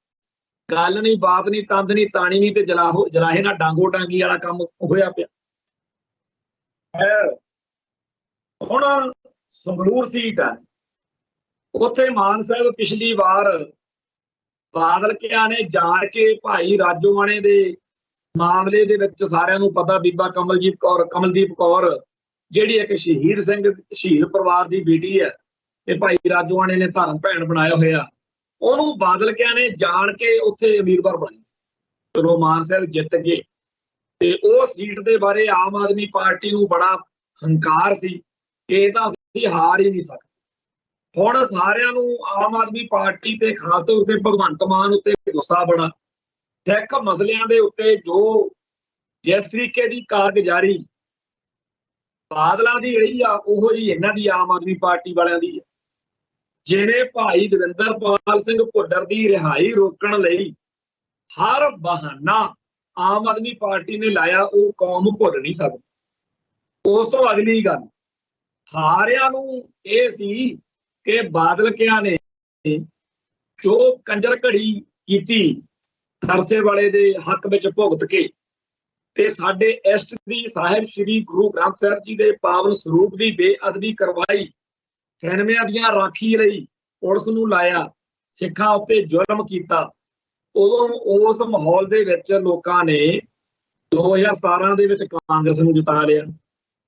ਗੱਲ ਨਹੀਂ, ਬਾਤ ਨਹੀਂ, ਤੰਦ ਨਹੀਂ, ਤਾਣੀ ਨਹੀਂ, ਤੇ ਜਲਾਹੇ ਨਾਲ ਡਾਂਗੋ ਡਾਂਗੀ ਵਾਲਾ ਕੰਮ ਹੋਇਆ ਪਿਆ। ਹੁਣ ਸੰਗਰੂਰ ਸੀਟ ਆ, ਉੱਥੇ ਮਾਨ ਸਾਹਿਬ ਪਿਛਲੀ ਵਾਰ ਬਾਦਲ ਕਿਆ ਨੇ ਜਾਣ ਕੇ ਭਾਈ ਰਾਜੋਆਣੇ ਦੇ ਮਾਮਲੇ ਦੇ ਵਿੱਚ, ਸਾਰਿਆਂ ਨੂੰ ਪਤਾ, ਬੀਬਾ ਕਮਲਦੀਪ ਕੌਰ ਜਿਹੜੀ ਇੱਕ ਸ਼ਹੀਦ ਪਰਿਵਾਰ ਦੀ ਬੇਟੀ ਹੈ, ਤੇ ਭਾਈ ਰਾਜੋਆਣੇ ਨੇ ਧਰਮ ਭੈਣ ਬਣਾਇਆ ਹੋਇਆ, ਉਹਨੂੰ ਬਾਦਲ ਕਿਆ ਨੇ ਜਾਣ ਕੇ ਉੱਥੇ ਉਮੀਦਵਾਰ ਬਣਾਈ ਸੀ। ਚਲੋ ਮਾਨ ਸਾਹਿਬ ਜਿੱਤ ਗਏ, ਤੇ ਉਹ ਸੀਟ ਦੇ ਬਾਰੇ ਆਮ ਆਦਮੀ ਪਾਰਟੀ ਨੂੰ ਬੜਾ ਹੰਕਾਰ ਸੀ ਕਿ ਇਹ ਤਾਂ ਅਸੀਂ ਹਾਰ ਹੀ ਨਹੀਂ ਸਕਦੇ। ਹੁਣ ਸਾਰਿਆਂ ਨੂੰ ਆਮ ਆਦਮੀ ਪਾਰਟੀ ਤੇ ਖਾਸ ਤੌਰ ਤੇ ਭਗਵੰਤ ਮਾਨ ਉੱਤੇ ਗੁੱਸਾ ਬੜਾ। ਸਿੱਖ ਮਸਲਿਆਂ ਦੇ ਉੱਤੇ ਜਿਸ ਤਰੀਕੇ ਦੀ ਕਾਰਗੁਜ਼ਾਰੀ ਬਾਦਲਾਂ ਦੀ ਰਹੀ ਆ, ਉਹੋ ਜਿਹੀ ਇਹਨਾਂ ਦੀ ਆਮ ਆਦਮੀ ਪਾਰਟੀ ਵਾਲਿਆਂ ਦੀ ਹੈ। ਜਿਵੇਂ ਭਾਈ ਦਵਿੰਦਰਪਾਲ ਸਿੰਘ ਭੁੱਲਰ ਦੀ ਰਿਹਾਈ ਰੋਕਣ ਲਈ ਹਰ ਬਹਾਨਾ ਆਮ ਆਦਮੀ ਪਾਰਟੀ ਨੇ ਲਾਇਆ, ਉਹ ਕੌਮ ਭੁੱਲ ਨਹੀਂ ਸਕਦੀ। ਉਸ ਤੋਂ ਅਗਲੀ ਗੱਲ, ਸਾਰਿਆਂ ਨੂੰ ਇਹ ਸੀ ਕਿ ਬਾਦਲ ਕਿਆ ਨੇ ਜੋ ਕੰਜਰ ਘੜੀ ਕੀਤੀ ਸਰਸੇ ਵਾਲੇ ਦੇ ਹੱਕ ਵਿੱਚ ਭੁਗਤ ਕੇ, ਤੇ ਸਾਡੇ ਇਸ਼ਟਰੀ ਸਾਹਿਬ ਸ੍ਰੀ ਗੁਰੂ ਗ੍ਰੰਥ ਸਾਹਿਬ ਜੀ ਦੇ ਪਾਵਨ ਸਰੂਪ ਦੀ ਬੇਅਦਬੀ ਕਰਵਾਈ, ਸਿਨੇਮਿਆਂ ਦੀਆਂ ਰਾਖੀ ਲਈ ਪੁਲਿਸ ਨੂੰ ਲਾਇਆ, ਸਿੱਖਾਂ ਉੱਤੇ ਜ਼ੁਲਮ ਕੀਤਾ। ਉਦੋਂ ਉਸ ਮਾਹੌਲ ਦੇ ਵਿੱਚ ਲੋਕਾਂ ਨੇ 2017 ਦੇ ਵਿੱਚ ਕਾਂਗਰਸ ਨੂੰ ਜਿਤਾ ਲਿਆ।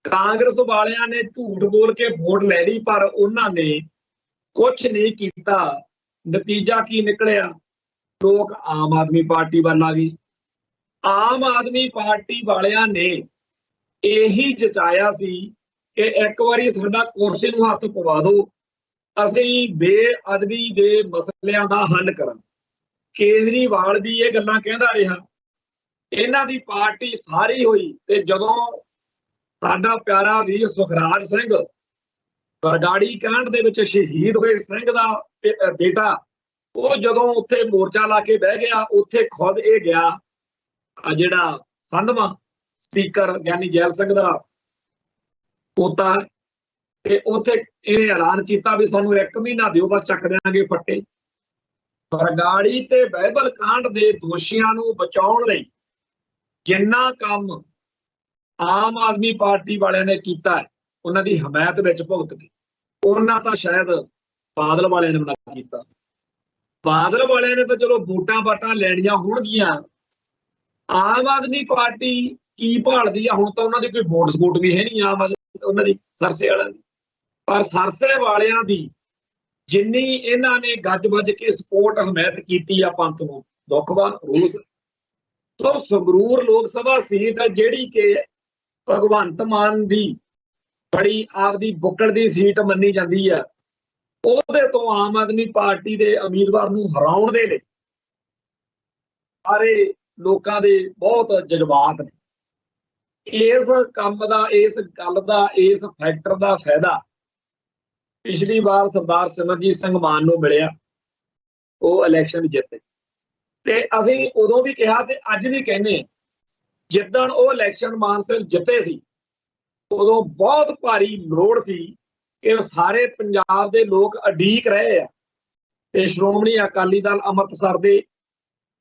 ਕਾਂਗਰਸ ਵਾਲਿਆਂ ਨੇ ਝੂਠ ਬੋਲ ਕੇ ਵੋਟ ਲੈ ਲਈ, ਪਰ ਉਹਨਾਂ ਨੇ ਕੁਝ ਨਹੀਂ ਕੀਤਾ। ਨਤੀਜਾ ਕੀ ਨਿਕਲਿਆ? ਲੋਕ ਆਮ ਆਦਮੀ ਪਾਰਟੀ ਵੱਲ ਆ ਗਏ। ਆਮ ਆਦਮੀ ਪਾਰਟੀ ਵਾਲਿਆਂ ਨੇ ਇਹੀ ਜਚਾਇਆ ਸੀ ਕਿ ਇੱਕ ਵਾਰੀ ਸਾਡਾ ਕੁਰਸੀ ਨੂੰ ਹੱਥ ਪਵਾ ਦਿਓ, ਅਸੀਂ ਬੇਅਦਬੀ ਦੇ ਮਸਲਿਆਂ ਦਾ ਹੱਲ ਕਰਾਂਗੇ। ਕੇਜਰੀਵਾਲ ਵੀ ਇਹ ਗੱਲਾਂ ਕਹਿੰਦਾ ਰਿਹਾ, ਇਹਨਾਂ ਦੀ ਪਾਰਟੀ ਸਾਰੀ ਹੋਈ। ਤੇ ਜਦੋਂ ਸਾਡਾ ਪਿਆਰਾ ਵੀਰ ਸੁਖਰਾਜ ਸਿੰਘ ਬਰਗਾੜੀ ਕਾਂਡ ਦੇ ਵਿੱਚ ਸ਼ਹੀਦ ਹੋਏ ਸਿੰਘ ਦਾ ਬੇਟਾ, ਉਹ ਜਦੋਂ ਉੱਥੇ ਮੋਰਚਾ ਲਾ ਕੇ ਬਹਿ ਗਿਆ, ਉੱਥੇ ਖੁਦ ਇਹ ਗਿਆ, ਜਿਹੜਾ ਸੰਧਵਾਂ ਸਪੀਕਰ ਗਿਆਨੀ ਜੈਲ ਸਿੰਘ ਦਾ ਪੋਤਾ, ਤੇ ਉੱਥੇ ਇਹ ਐਲਾਨ ਕੀਤਾ ਵੀ ਸਾਨੂੰ 1 ਮਹੀਨਾ ਦਿਓ, ਬਸ ਚੱਕ ਦਿਆਂਗੇ ਫੱਟੇ। ਬਰਗਾੜੀ ਤੇ ਬਾਈਬਲ ਕਾਂਡ ਦੇ ਦੋਸ਼ੀਆਂ ਨੂੰ ਬਚਾਉਣ ਲਈ ਜਿੰਨਾ ਕੰਮ ਆਮ ਆਦਮੀ ਪਾਰਟੀ ਵਾਲਿਆਂ ਨੇ ਕੀਤਾ, ਉਹਨਾਂ ਦੀ ਹਮਾਇਤ ਵਿੱਚ ਭੁਗਤ ਕੇ, ਉਹਨਾਂ ਤਾਂ ਸ਼ਾਇਦ ਬਾਦਲ ਵਾਲਿਆਂ ਨੇ ਨਾ ਕੀਤਾ। ਬਾਦਲ ਵਾਲਿਆਂ ਨੇ ਤਾਂ ਚਲੋ ਵੋਟਾਂ ਵਾਟਾਂ ਲੈਣੀਆਂ ਹੋਣਗੀਆਂ, ਆਮ ਆਦਮੀ ਪਾਰਟੀ ਕੀ ਭਾਲਦੀ ਆ? ਹੁਣ ਤਾਂ ਉਹਨਾਂ ਦੀ ਕੋਈ ਵੋਟ ਸਪੋਰਟ ਵੀ ਹੈ ਨਹੀਂ ਆਮ ਆਦਮੀ, ਉਹਨਾਂ ਦੀ ਸਰਸੇ ਵਾਲਿਆਂ ਦੀ। ਪਰ ਸਰਸੇ ਵਾਲਿਆਂ ਦੀ ਜਿੰਨੀ ਇਹਨਾਂ ਨੇ ਗੱਜ ਵੱਜ ਕੇ ਸਪੋਰਟ ਹਮਾਇਤ ਕੀਤੀ ਆ ਪੰਥ ਨੂੰ, ਦੁੱਖਵਾ ਰੋਸ। ਸੋ ਸੰਗਰੂਰ ਲੋਕ ਸਭਾ ਸੀਟ ਜਿਹੜੀ ਕਿ ਭਗਵੰਤ ਮਾਨ ਦੀ ਬੜੀ ਆਪਦੀ ਬੁੱਕੜ ਦੀ ਸੀਟ ਮੰਨੀ ਜਾਂਦੀ ਆ, ਉਹਦੇ ਤੋਂ ਆਮ ਆਦਮੀ ਪਾਰਟੀ ਦੇ ਉਮੀਦਵਾਰ ਨੂੰ ਹਰਾਉਣ ਦੇ ਲਈ ਸਾਰੇ ਲੋਕਾਂ ਦੇ ਬਹੁਤ ਜਜ਼ਬਾਤ ਨੇ। ਇਸ ਕੰਮ ਦਾ, ਇਸ ਗੱਲ ਦਾ, ਇਸ ਫੈਕਟਰ ਦਾ ਫਾਇਦਾ ਪਿਛਲੀ ਵਾਰ ਸਰਦਾਰ ਸਿਮਰਜੀਤ ਸਿੰਘ ਮਾਨ ਨੂੰ ਮਿਲਿਆ, ਉਹ ਇਲੈਕਸ਼ਨ ਜਿੱਤੇ। ਤੇ ਅਸੀਂ ਉਦੋਂ ਵੀ ਕਿਹਾ ਤੇ ਅੱਜ ਵੀ ਕਹਿੰਦੇ ਜਿੱਦਣ ਉਹ ਇਲੈਕਸ਼ਨ ਮਾਨ ਸਾਹਿਬ ਜਿੱਤੇ ਸੀ ਉਦੋਂ ਬਹੁਤ ਭਾਰੀ ਲੋੜ ਸੀ ਕਿ ਸਾਰੇ ਪੰਜਾਬ ਦੇ ਲੋਕ ਉਡੀਕ ਰਹੇ ਆ ਤੇ ਸ਼੍ਰੋਮਣੀ ਅਕਾਲੀ ਦਲ ਅੰਮ੍ਰਿਤਸਰ ਦੇ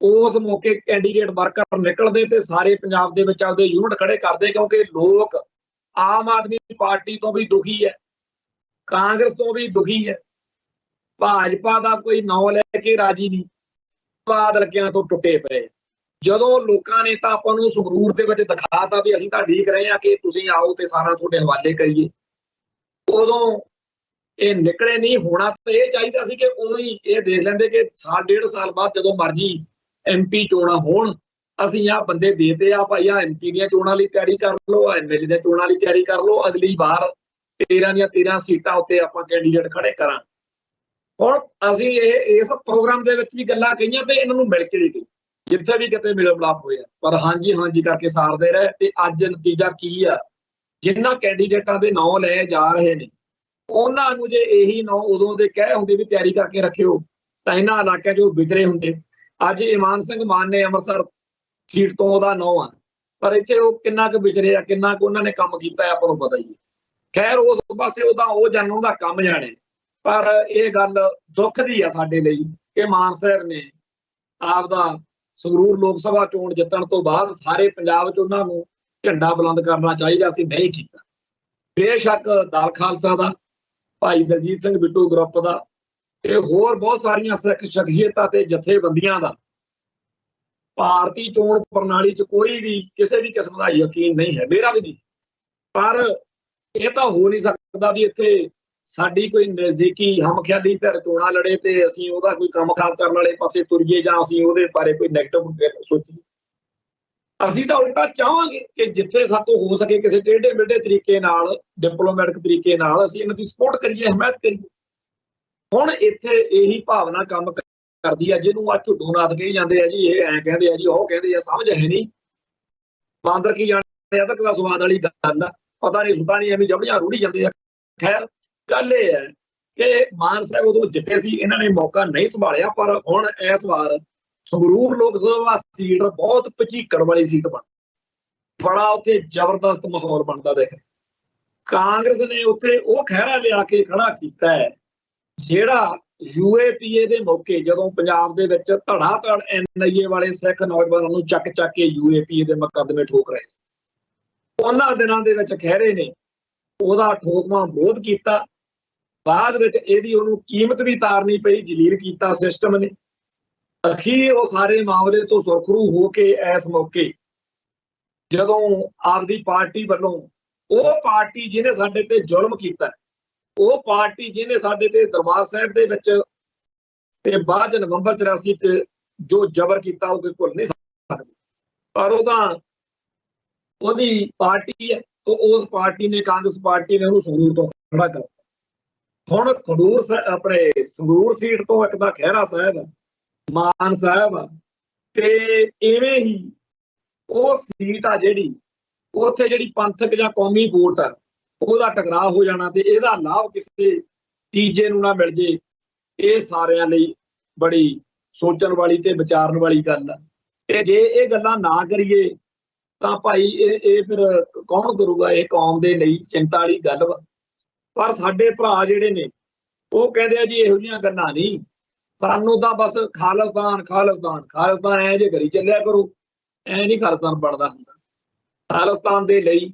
ਉਸ ਮੌਕੇ ਕੈਂਡੀਡੇਟ ਵਰਕਰ ਨਿਕਲਦੇ ਤੇ ਸਾਰੇ ਪੰਜਾਬ ਦੇ ਵਿੱਚ ਆਪਦੇ ਯੂਨਿਟ ਖੜੇ ਕਰਦੇ, ਕਿਉਂਕਿ ਲੋਕ ਆਮ ਆਦਮੀ ਪਾਰਟੀ ਤੋਂ ਵੀ ਦੁਖੀ ਹੈ, ਕਾਂਗਰਸ ਤੋਂ ਵੀ ਦੁਖੀ ਹੈ, ਭਾਜਪਾ ਦਾ ਕੋਈ ਨਾਂ ਲੈ ਕੇ ਰਾਜੀ ਨਹੀਂ, ਬਾਦਲਕਿਆਂ ਤੋਂ ਟੁੱਟੇ ਪਏ। ਜਦੋਂ ਲੋਕਾਂ ਨੇ ਤਾਂ ਆਪਾਂ ਨੂੰ ਸੰਗਰੂਰ ਦੇ ਵਿੱਚ ਦਿਖਾਤਾ ਵੀ ਅਸੀਂ ਤਾਂ ਉਡੀਕ ਰਹੇ ਹਾਂ ਕਿ ਤੁਸੀਂ ਆਓ ਤੇ ਸਾਰਾ ਤੁਹਾਡੇ ਹਵਾਲੇ ਕਰੀਏ, ਉਦੋਂ ਇਹ ਨਿਕਲੇ ਨਹੀਂ। ਹੋਣਾ ਤਾਂ ਇਹ ਚਾਹੀਦਾ ਸੀ ਕਿ ਉਦੋਂ ਹੀ ਇਹ ਦੇਖ ਲੈਂਦੇ ਕਿ ਸਾਲ ਡੇਢ ਸਾਲ ਬਾਅਦ ਜਦੋਂ ਮਰਜ਼ੀ MP ਚੋਣਾਂ ਹੋਣ, ਅਸੀਂ ਆਹ ਬੰਦੇ ਦੇਤੇ ਆ ਭਾਈ, ਆ MP ਦੀਆਂ ਚੋਣਾਂ ਲਈ ਤਿਆਰੀ ਕਰ ਲਓ, MLA ਦੀਆਂ ਚੋਣਾਂ ਲਈ ਤਿਆਰੀ ਕਰ ਲਓ, ਅਗਲੀ ਵਾਰ 13 ਦੀਆਂ 13 ਸੀਟਾਂ ਉੱਤੇ ਆਪਾਂ ਕੈਂਡੀਡੇਟ ਖੜੇ ਕਰਾਂ। ਹੁਣ ਅਸੀਂ ਇਸ ਪ੍ਰੋਗਰਾਮ ਦੇ ਵਿੱਚ ਵੀ ਗੱਲਾਂ ਕਹੀਆਂ ਤੇ ਇਹਨਾਂ ਨੂੰ ਮਿਲ ਕੇ ਨਹੀਂ ਗਈ, ਜਿੱਥੇ ਵੀ ਕਿਤੇ ਮਿਲਣ ਮਿਲਾਪ ਹੋਇਆ, ਪਰ ਹਾਂਜੀ ਹਾਂਜੀ ਕਰਕੇ ਸਾਰਦੇ ਰਹੇ। ਤੇ ਅੱਜ ਨਤੀਜਾ ਕੀ ਆ? ਜਿਨ੍ਹਾਂ ਕੈਂਡੀਡੇਟਾਂ ਦੇ ਨਾਂ ਲਏ ਜਾ ਰਹੇ ਨੇ ਉਹਨਾਂ ਨੂੰ ਜੇ ਇਹੀ ਨਾਂ ਉਦੋਂ ਦੇ ਕਹਿ ਹੁੰਦੇ ਵੀ ਤਿਆਰੀ ਕਰਕੇ ਰੱਖਿਓ ਤਾਂ ਇਹਨਾਂ ਇਲਾਕਿਆਂ 'ਚ ਉਹ ਵਿਚਰੇ ਹੁੰਦੇ। ਅੱਜ ਇਮਾਨ ਸਿੰਘ ਮਾਨ ਨੇ ਅੰਮ੍ਰਿਤਸਰ ਸੀਟ ਤੋਂ ਉਹਦਾ ਨਾਂ ਆ, ਪਰ ਇੱਥੇ ਉਹ ਕਿੰਨਾ ਕੁ ਵਿਚਰੇ ਆ, ਕਿੰਨਾ ਕੁ ਉਹਨਾਂ ਨੇ ਕੰਮ ਕੀਤਾ ਆਪਾਂ ਨੂੰ ਪਤਾ ਹੀ ਹੈ। ਖੈਰ ਉਸ ਪਾਸੇ ਉਹਦਾ ਉਹ ਜਾਣੂ ਉਹਦਾ ਕੰਮ ਜਾਣੇ, ਪਰ ਇਹ ਗੱਲ ਦੁੱਖ ਦੀ ਆ ਸਾਡੇ ਲਈ ਕਿ ਮਾਨ ਸਾਹਿਬ ਨੇ ਆਪਦਾ ਸੰਗਰੂਰ ਲੋਕ ਸਭਾ ਚੋਣ ਜਿੱਤਣ ਤੋਂ ਬਾਅਦ ਸਾਰੇ ਪੰਜਾਬ 'ਚ ਉਹਨਾਂ ਨੂੰ ਝੰਡਾ ਬੁਲੰਦ ਕਰਨਾ ਚਾਹੀਦਾ ਸੀ, ਨਹੀਂ ਕੀਤਾ। ਬੇਸ਼ੱਕ ਦਲ ਖਾਲਸਾ ਦਾ, ਭਾਈ ਦਲਜੀਤ ਸਿੰਘ ਬਿੱਟੂ ਗਰੁੱਪ ਦਾ ਤੇ ਹੋਰ ਬਹੁਤ ਸਾਰੀਆਂ ਸਿੱਖ ਸ਼ਖਸੀਅਤਾਂ ਤੇ ਜਥੇਬੰਦੀਆਂ ਦਾ ਭਾਰਤੀ ਚੋਣ ਪ੍ਰਣਾਲੀ 'ਚ ਕੋਈ ਵੀ ਕਿਸੇ ਵੀ ਕਿਸਮ ਦਾ ਯਕੀਨ ਨਹੀਂ ਹੈ, ਮੇਰਾ ਵੀ ਨਹੀਂ। ਪਰ ਇਹ ਤਾਂ ਹੋ ਨਹੀਂ ਸਕਦਾ ਵੀ ਇੱਥੇ ਸਾਡੀ ਕੋਈ ਨਜ਼ਦੀਕੀ ਹਮਖਿਆਲੀ ਧਿਰ ਚੋਣਾਂ ਲੜੇ ਤੇ ਅਸੀਂ ਉਹਦਾ ਕੋਈ ਕੰਮ ਖਰਾਬ ਕਰਨ ਵਾਲੇ ਪਾਸੇ ਤੁਰੀਏ ਜਾਂ ਅਸੀਂ ਉਹਦੇ ਬਾਰੇ ਕੋਈ ਨੈਗੇਟਿਵ ਸੋਚੀਏ। ਅਸੀਂ ਤਾਂ ਉਲਟਾ ਚਾਹਾਂਗੇ ਕਿ ਜਿੱਥੇ ਸਾਤੋਂ ਹੋ ਸਕੇ ਕਿਸੇ ਟੇਢੇ ਮੇਢੇ ਤਰੀਕੇ ਨਾਲ, ਡਿਪਲੋਮੈਟਿਕ ਤਰੀਕੇ ਨਾਲ ਅਸੀਂ ਇਹਨਾਂ ਦੀ ਸਪੋਰਟ ਕਰੀਏ, ਹਮਾਇਤ ਕਰੀਏ। ਹੁਣ ਇੱਥੇ ਇਹੀ ਭਾਵਨਾ ਕੰਮ ਕਰਦੀ ਆ ਜਿਹਨੂੰ ਅੱਜ ਝੁੱਡੂਨਾਥ ਕਹੀ ਜਾਂਦੇ ਆ ਜੀ, ਇਹ ਐਂ ਕਹਿੰਦੇ ਆ ਜੀ, ਉਹ ਕਹਿੰਦੇ ਆ, ਸਮਝ ਹੈ ਨਹੀਂ। ਬਾਂਦਰ ਕੀ ਜਾਣਦੇ ਆ, ਤਾਂ ਕਿਹੜਾ ਸਵਾਦ ਵਾਲੀ ਗੱਲ ਆ, ਪਤਾ ਨਹੀਂ ਹੁੰਦਾ ਨਹੀਂ, ਐਵੇਂ ਜਬੜੀਆਂ ਰੂੜੀ ਜਾਂਦੇ ਆ। ਖੈਰ ਗੱਲ ਇਹ ਹੈ ਕਿ ਮਾਨ ਸਾਹਿਬ ਉਦੋਂ ਜਿੱਤੇ ਸੀ, ਇਹਨਾਂ ਨੇ ਮੌਕਾ ਨਹੀਂ ਸੰਭਾਲਿਆ, ਪਰ ਹੁਣ ਇਸ ਵਾਰ ਸੰਗਰੂਰ ਲੋਕ ਸਭਾ ਸੀਟ ਬਹੁਤ ਭਚੀਕਣ ਵਾਲੀ ਸੀਟ ਬਣ, ਬੜਾ ਉੱਥੇ ਜ਼ਬਰਦਸਤ ਮਾਹੌਲ ਬਣਦਾ ਦੇਖ। ਕਾਂਗਰਸ ਨੇ ਉੱਥੇ ਉਹ ਖਹਿਰਾ ਲਿਆ ਕੇ ਖੜਾ ਕੀਤਾ ਹੈ ਜਿਹੜਾ UAPA ਦੇ ਮੌਕੇ ਜਦੋਂ ਪੰਜਾਬ ਦੇ ਵਿੱਚ ਧੜਾ-ਧੜ NIA ਵਾਲੇ ਸਿੱਖ ਨੌਜਵਾਨਾਂ ਨੂੰ ਚੱਕ ਕੇ UAPA ਦੇ ਮੁਕੱਦਮੇ ਠੋਕ ਰਹੇ ਸੀ, ਉਹਨਾਂ ਦਿਨਾਂ ਦੇ ਵਿੱਚ ਖਹਿਰੇ ਨੇ ਉਹਦਾ ਠੋਕਵਾਂ ਵਿਰੋਧ ਕੀਤਾ। ਬਾਅਦ ਵਿੱਚ ਇਹਦੀ ਉਹਨੂੰ ਕੀਮਤ ਵੀ ਤਾਰਨੀ ਪਈ, ਜਲੀਲ ਕੀਤਾ ਸਿਸਟਮ ਨੇ। ਅਖੀਰ ਉਹ ਸਾਰੇ ਮਾਮਲੇ ਤੋਂ ਸੁਰਖਰੂ ਹੋ ਕੇ ਇਸ ਮੌਕੇ ਜਦੋਂ ਆਪਦੀ ਪਾਰਟੀ ਵੱਲੋਂ, ਉਹ ਪਾਰਟੀ ਜਿਹਨੇ ਸਾਡੇ ਤੇ ਜ਼ੁਲਮ ਕੀਤਾ, ਉਹ ਪਾਰਟੀ ਜਿਹਨੇ ਸਾਡੇ ਤੇ ਦਰਬਾਰ ਸਾਹਿਬ ਦੇ ਵਿੱਚ ਤੇ ਬਾਅਦ ਨਵੰਬਰ 84 ਚ ਜੋ ਜ਼ਬਰ ਕੀਤਾ ਉਹ ਕੋਈ ਭੁੱਲ ਨਹੀਂ ਸਕਦਾ, ਪਰ ਉਹਦੀ ਪਾਰਟੀ ਹੈ, ਉਸ ਪਾਰਟੀ ਨੇ, ਕਾਂਗਰਸ ਪਾਰਟੀ ਨੇ ਉਹਨੂੰ ਸੰਗਰੂਰ ਤੋਂ ਖੜਾ ਕਰ। ਹੁਣ ਆਪਣੇ ਸੰਗਰੂਰ ਸੀਟ ਤੋਂ ਇੱਕ ਤਾਂ ਖਹਿਰਾ ਸਾਹਿਬ, ਮਾਨ ਸਾਹਿਬ, ਤੇ ਇਵੇਂ ਹੀ ਉਹ ਸੀਟ ਆ ਜਿਹੜੀ ਉੱਥੇ ਜਿਹੜੀ ਪੰਥਕ ਜਾਂ ਕੌਮੀ ਵੋਟ ਆ ਉਹਦਾ ਟਕਰਾਅ ਹੋ ਜਾਣਾ ਤੇ ਇਹਦਾ ਲਾਭ ਕਿਸੇ ਤੀਜੇ ਨੂੰ ਨਾ ਮਿਲ ਜੇ, ਇਹ ਸਾਰਿਆਂ ਲਈ ਬੜੀ ਸੋਚਣ ਵਾਲੀ ਤੇ ਵਿਚਾਰਨ ਵਾਲੀ ਗੱਲ ਆ। ਤੇ ਜੇ ਇਹ ਗੱਲਾਂ ਨਾ ਕਰੀਏ ਤਾਂ ਭਾਈ ਇਹ ਫਿਰ ਕੌਣ ਕਰੂਗਾ? ਇਹ ਕੌਮ ਦੇ ਲਈ ਚਿੰਤਾ ਵਾਲੀ ਗੱਲ ਵਾ। ਪਰ ਸਾਡੇ ਭਰਾ ਜਿਹੜੇ ਨੇ ਉਹ ਕਹਿੰਦੇ ਆ ਜੀ ਇਹੋ ਜਿਹੀਆਂ ਗੱਲਾਂ ਨਹੀਂ, ਸਾਨੂੰ ਤਾਂ ਬਸ ਖਾਲਿਸਤਾਨ ਖਾਲਿਸਤਾਨ ਖਾਲਿਸਤਾਨ ਐ ਜੇ ਕਰੀ ਚੱਲਿਆ ਕਰੋ, ਐ ਨਹੀਂ ਖਾਲਿਸਤਾਨ ਬਣਦਾ ਹੁੰਦਾ। ਖਾਲਿਸਤਾਨ ਦੇ ਲਈ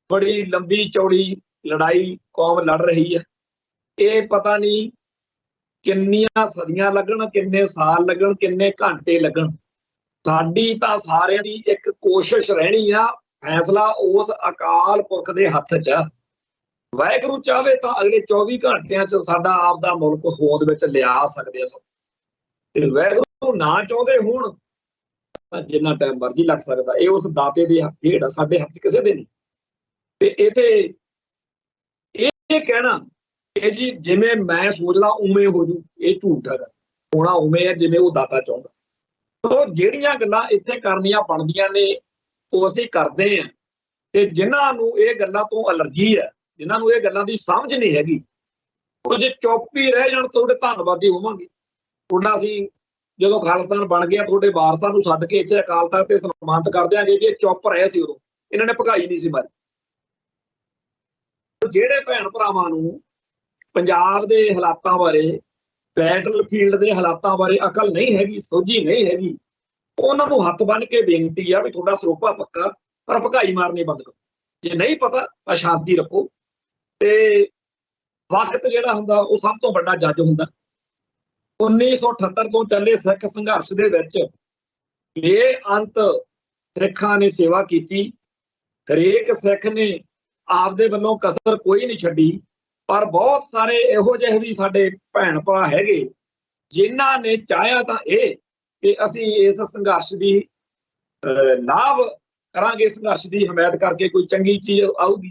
ਬੜੀ ਲੰਬੀ ਚੌੜੀ ਲੜਾਈ ਕੌਮ ਲੜ ਰਹੀ ਹੈ। ਇਹ ਪਤਾ ਨਹੀਂ ਕਿੰਨੀਆਂ ਸਦੀਆਂ ਲੱਗਣ, ਕਿੰਨੇ ਸਾਲ ਲੱਗਣ, ਕਿੰਨੇ ਘੰਟੇ ਲੱਗਣ। ਸਾਡੀ ਤਾਂ ਸਾਰਿਆਂ ਦੀ ਇੱਕ ਕੋਸ਼ਿਸ਼ ਰਹਿਣੀ ਆ, ਫੈਸਲਾ ਉਸ ਅਕਾਲ ਪੁਰਖ ਦੇ ਹੱਥ 'ਚ ਆ। ਵਾਹਿਗੁਰੂ ਚਾਹਵੇ ਤਾਂ ਅਗਲੇ 24 ਘੰਟਿਆਂ 'ਚ ਸਾਡਾ ਆਪਦਾ ਮੁਲਕ ਹੋਂਦ ਵਿੱਚ ਲਿਆ ਸਕਦੇ ਆ। ਤੇ ਵਾਹਿਗੁਰੂ ਨਾ ਚਾਹੁੰਦੇ ਹੋਣ ਤਾਂ ਜਿੰਨਾ ਟਾਈਮ ਮਰਜ਼ੀ ਲੱਗ ਸਕਦਾ। ਇਹ ਉਸ ਦਾਤੇ ਦੇ ਖੇਡ ਆ, ਸਾਡੇ ਹੱਥ ਕਿਸੇ ਦੇ ਨਹੀਂ। ਤੇ ਇੱਥੇ ਇਹ ਕਹਿਣਾ ਕਿ ਜੀ ਜਿਵੇਂ ਮੈਂ ਸੋਚਦਾ ਉਵੇਂ ਹੋ ਜੂ, ਇਹ ਝੂਠ ਹੈ। ਹੋਣਾ ਉਵੇਂ ਹੈ ਜਿਵੇਂ ਉਹ ਦਾਤਾ ਚਾਹੁੰਦਾ। ਸੋ ਜਿਹੜੀਆਂ ਗੱਲਾਂ ਇੱਥੇ ਕਰਨੀਆਂ ਬਣਦੀਆਂ ਨੇ ਉਹ ਅਸੀਂ ਕਰਦੇ ਹਾਂ, ਤੇ ਜਿਨ੍ਹਾਂ ਨੂੰ ਇਹ ਗੱਲਾਂ ਤੋਂ ਅਲਰਜੀ ਹੈ, ਜਿਨ੍ਹਾਂ ਨੂੰ ਇਹ ਗੱਲਾਂ ਦੀ ਸਮਝ ਨਹੀਂ ਹੈਗੀ, ਉਹ ਜੇ ਚੁੱਪ ਹੀ ਰਹਿ ਜਾਣ ਤਾਂ ਉਹਦੇ ਧੰਨਵਾਦੀ ਹੋਵਾਂਗੇ। ਤੁਹਾਡਾ ਅਸੀਂ ਜਦੋਂ ਖਾਲਿਸਤਾਨ ਬਣ ਗਿਆ ਤੁਹਾਡੇ ਵਾਰਸਾਂ ਨੂੰ ਸੱਦ ਕੇ ਇੱਥੇ ਅਕਾਲ ਤਖਤ ਤੇ ਸਨਮਾਨਿਤ ਕਰ ਦਿਆਂਗੇ ਜੀ, ਇਹ ਚੁੱਪ ਰਹੇ ਸੀ ਉਦੋਂ, ਇਹਨਾਂ ਨੇ ਭਗਾਈ ਨਹੀਂ ਸੀ ਮਾਰੀ। ਜਿਹੜੇ ਭੈਣ ਭਰਾਵਾਂ ਨੂੰ ਪੰਜਾਬ ਦੇ ਹਾਲਾਤਾਂ ਬਾਰੇ, ਬੈਟਲਫੀਲਡ ਦੇ ਹਾਲਾਤਾਂ ਬਾਰੇ ਅਕਲ ਨਹੀਂ ਹੈਗੀ, ਸੋਝੀ ਨਹੀਂ ਹੈਗੀ, ਉਹਨਾਂ ਨੂੰ ਹੱਥ ਬੰਨ੍ਹ ਕੇ ਬੇਨਤੀ ਆ ਵੀ ਤੁਹਾਡਾ ਸਰੋਪਾ ਪੱਕਾ, ਪਰ ਭਗਾਈ ਮਾਰਨੀ ਬੰਦ ਕਰੋ। ਜੇ ਨਹੀਂ ਪਤਾ ਤਾਂ ਸ਼ਾਂਤੀ ਰੱਖੋ। ਤੇ ਵਕਤ ਜਿਹੜਾ ਹੁੰਦਾ ਉਹ ਸਭ ਤੋਂ ਵੱਡਾ ਜੱਜ ਹੁੰਦਾ। 1978 ਤੋਂ ਚੱਲੇ ਸਿੱਖ ਸੰਘਰਸ਼ ਦੇ ਵਿੱਚ ਬੇਅੰਤ ਸਿੱਖਾਂ ਨੇ ਸੇਵਾ ਕੀਤੀ। ਹਰੇਕ ਸਿੱਖ ਨੇ ਆਪਦੇ ਵੱਲੋਂ ਕਸਰ ਕੋਈ ਨਹੀਂ ਛੱਡੀ, ਪਰ ਬਹੁਤ ਸਾਰੇ ਇਹੋ ਜਿਹੇ ਵੀ ਸਾਡੇ ਭੈਣ ਭਰਾ ਹੈਗੇ ਜਿਨ੍ਹਾਂ ਨੇ ਚਾਹਿਆ ਤਾਂ ਇਹ ਕਿ ਅਸੀਂ ਇਸ ਸੰਘਰਸ਼ ਦੀ ਲਾਭ ਕਰਾਂਗੇ, ਸੰਘਰਸ਼ ਦੀ ਹਮਾਇਤ ਕਰਕੇ ਕੋਈ ਚੰਗੀ ਚੀਜ਼ ਆਊਗੀ,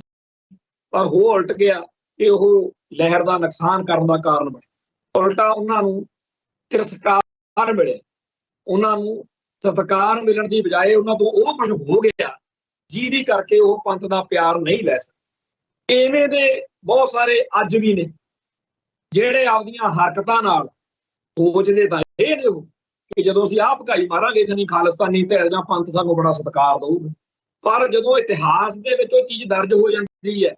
ਪਰ ਹੋ ਉਲਟ ਗਿਆ ਕਿ ਉਹ ਲਹਿਰ ਦਾ ਨੁਕਸਾਨ ਕਰਨ ਦਾ ਕਾਰਨ ਬਣੇ। ਉਲਟਾ ਉਹਨਾਂ ਨੂੰ ਤਿਰਸਕਾਰ ਮਿਲੇ, ਉਹਨਾਂ ਨੂੰ ਸਤਿਕਾਰ ਮਿਲਣ ਦੀ ਬਜਾਏ ਉਹਨਾਂ ਤੋਂ ਉਹ ਕੁਝ ਹੋ ਗਿਆ ਜਿਹਦੀ ਕਰਕੇ ਉਹ ਪੰਥ ਦਾ ਪਿਆਰ ਨਹੀਂ ਲੈ ਸਕੇ। ਇਵੇਂ ਦੇ ਬਹੁਤ ਸਾਰੇ ਅੱਜ ਵੀ ਨੇ ਜਿਹੜੇ ਆਪਦੀਆਂ ਹਰਕਤਾਂ ਨਾਲ ਸੋਚਦੇ ਤਾਂ ਇਹ ਨੇ ਕਿ ਜਦੋਂ ਅਸੀਂ ਆਪ ਭਗਾਈ ਮਾਰਾਂਗੇ ਜਾਨੀ ਖਾਲਿਸਤਾਨੀ ਧਿਰ ਜਾਂ ਪੰਥ ਸਾਨੂੰ ਬੜਾ ਸਤਿਕਾਰ ਦਊਗਾ, ਪਰ ਜਦੋਂ ਇਤਿਹਾਸ ਦੇ ਵਿੱਚ ਉਹ ਚੀਜ਼ ਦਰਜ ਹੋ ਜਾਂਦੀ ਹੈ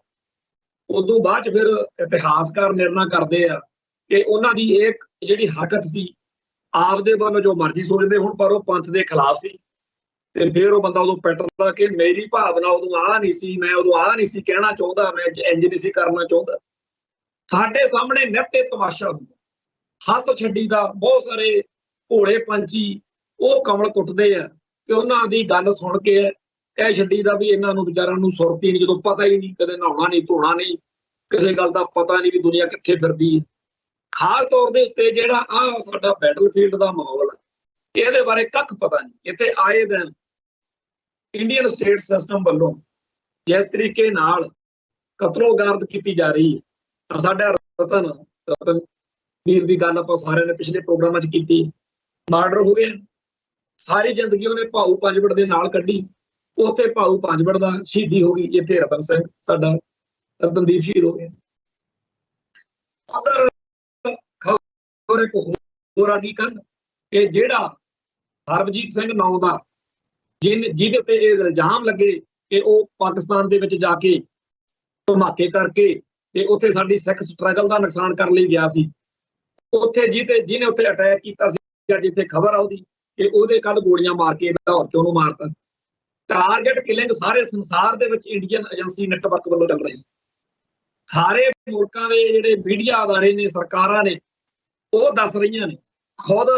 ਉਦੋਂ ਬਾਅਦ ਚ ਫਿਰ ਇਤਿਹਾਸਕਾਰ ਨਿਰਣਾ ਕਰਦੇ ਆ ਕਿ ਉਹਨਾਂ ਦੀ ਇੱਕ ਜਿਹੜੀ ਹਰਕਤ ਸੀ ਆਪਦੇ ਵੱਲੋਂ ਜੋ ਮਰਜ਼ੀ ਸੋਚਦੇ ਹੁਣ, ਪਰ ਉਹ ਪੰਥ ਦੇ ਖਿਲਾਫ ਸੀ। ਤੇ ਫਿਰ ਉਹ ਬੰਦਾ ਉਦੋਂ ਪਿੱਟਦਾ ਕਿ ਮੇਰੀ ਭਾਵਨਾ ਉਦੋਂ ਆਹ ਨਹੀਂ ਸੀ, ਮੈਂ ਉਦੋਂ ਆਹ ਨਹੀਂ ਸੀ ਕਹਿਣਾ ਚਾਹੁੰਦਾ, ਮੈਂ ਇੰਜ ਨਹੀਂ ਸੀ ਕਰਨਾ ਚਾਹੁੰਦਾ। ਸਾਡੇ ਸਾਹਮਣੇ ਨਿੱਤ ਇਹ ਤਮਾਸ਼ਾ ਹੁੰਦਾ, ਹੱਸ ਛੱਡੀ ਦਾ। ਬਹੁਤ ਸਾਰੇ ਭੋਲੇ ਪੰਛੀ ਉਹ ਕਮਲ ਕੁੱਟਦੇ ਆ ਕਿ ਉਹਨਾਂ ਦੀ ਗੱਲ ਸੁਣ ਕੇ ਇਹ ਛੱਡੀ ਦਾ ਵੀ ਇਹਨਾਂ ਨੂੰ ਵਿਚਾਰਿਆਂ ਨੂੰ ਸੁਰਤੀ ਨਹੀਂ, ਜਦੋਂ ਪਤਾ ਹੀ ਨਹੀਂ, ਕਦੇ ਨਹਾਉਣਾ ਨਹੀਂ, ਧੋਣਾ ਨਹੀਂ, ਕਿਸੇ ਗੱਲ ਦਾ ਪਤਾ ਨਹੀਂ ਵੀ ਦੁਨੀਆ ਕਿੱਥੇ ਫਿਰਦੀ ਹੈ। ਖਾਸ ਤੌਰ ਦੇ ਉੱਤੇ ਜਿਹੜਾ ਆਹ ਸਾਡਾ ਬੈਟਲਫੀਲਡ ਦਾ ਮਾਹੌਲ ਹੈ, ਇਹਦੇ ਬਾਰੇ ਕੱਖ ਪਤਾ ਨਹੀਂ। ਇੱਥੇ ਆਏ ਦਿਨ ਇੰਡੀਅਨ ਸਟੇਟ ਸਿਸਟਮ ਵੱਲੋਂ ਜਿਸ ਤਰੀਕੇ ਨਾਲ ਕਤਲੋਗਾਰਦ ਕੀਤੀ ਜਾ ਰਹੀ ਹੈ, ਤਾਂ ਸਾਡਾ ਰਤਨ ਵੀਰ ਦੀ ਗੱਲ ਆਪਾਂ ਸਾਰਿਆਂ ਨੇ ਪਿਛਲੇ ਪ੍ਰੋਗਰਾਮਾਂ 'ਚ ਕੀਤੀ। ਮਰਡਰ ਹੋ ਗਿਆ, ਸਾਰੀ ਜ਼ਿੰਦਗੀ ਉਹਨੇ ਭਾਊ ਪੰਜਵੜ ਦੇ ਨਾਲ ਕੱਢੀ, ਉੱਥੇ ਭਾਊ ਪੰਜਵੜ ਦਾ ਸ਼ਹੀਦੀ ਹੋ ਗਈ, ਇੱਥੇ ਰਤਨ ਸਿੰਘ ਸਾਡਾ ਰਤਨਦੀਪ ਸ਼ਹੀਦ ਹੋ ਗਿਆ। ਅਗਰ ਖਬਰ ਇੱਕ ਹੋਰ ਆ ਗਈ ਕੱਲ ਕਿ ਜਿਹੜਾ ਹਰਬਜੀਤ ਸਿੰਘ ਨਾਂ ਦਾ ਜਿਹਦੇ ਉੱਤੇ ਇਹ ਇਲਜ਼ਾਮ ਲੱਗੇ ਕਿ ਉਹ ਪਾਕਿਸਤਾਨ ਦੇ ਵਿੱਚ ਜਾ ਕੇ ਧਮਾਕੇ ਕਰਕੇ ਤੇ ਉੱਥੇ ਸਾਡੀ ਸਿੱਖ ਸਟਰਗਲ ਦਾ ਨੁਕਸਾਨ ਕਰਨ ਲਈ ਗਿਆ ਸੀ, ਉੱਥੇ ਜਿਹਨੇ ਉੱਥੇ ਅਟੈਕ ਕੀਤਾ ਸੀ, ਜਿੱਥੇ ਖਬਰ ਆਉਦੀ ਕਿ ਉਹਦੇ ਕੱਲ ਗੋਲੀਆਂ ਮਾਰ ਕੇ ਲਾਹੌਰ ਚ ਉਹਨੂੰ ਮਾਰਤਾ। ਟਾਰਗੇਟ ਕਿਲਿੰਗ ਸਾਰੇ ਸੰਸਾਰ ਦੇ ਵਿੱਚ ਇੰਡੀਅਨ ਏਜੰਸੀ ਨੈਟਵਰਕ ਵੱਲੋਂ ਚੱਲ ਰਹੀ। ਸਾਰੇ ਮੁਲਕਾਂ ਦੇ ਜਿਹੜੇ ਮੀਡੀਆ ਅਦਾਰੇ ਨੇ, ਸਰਕਾਰਾਂ ਨੇ, ਉਹ ਦੱਸ ਰਹੀਆਂ ਨੇ। ਖੁਦ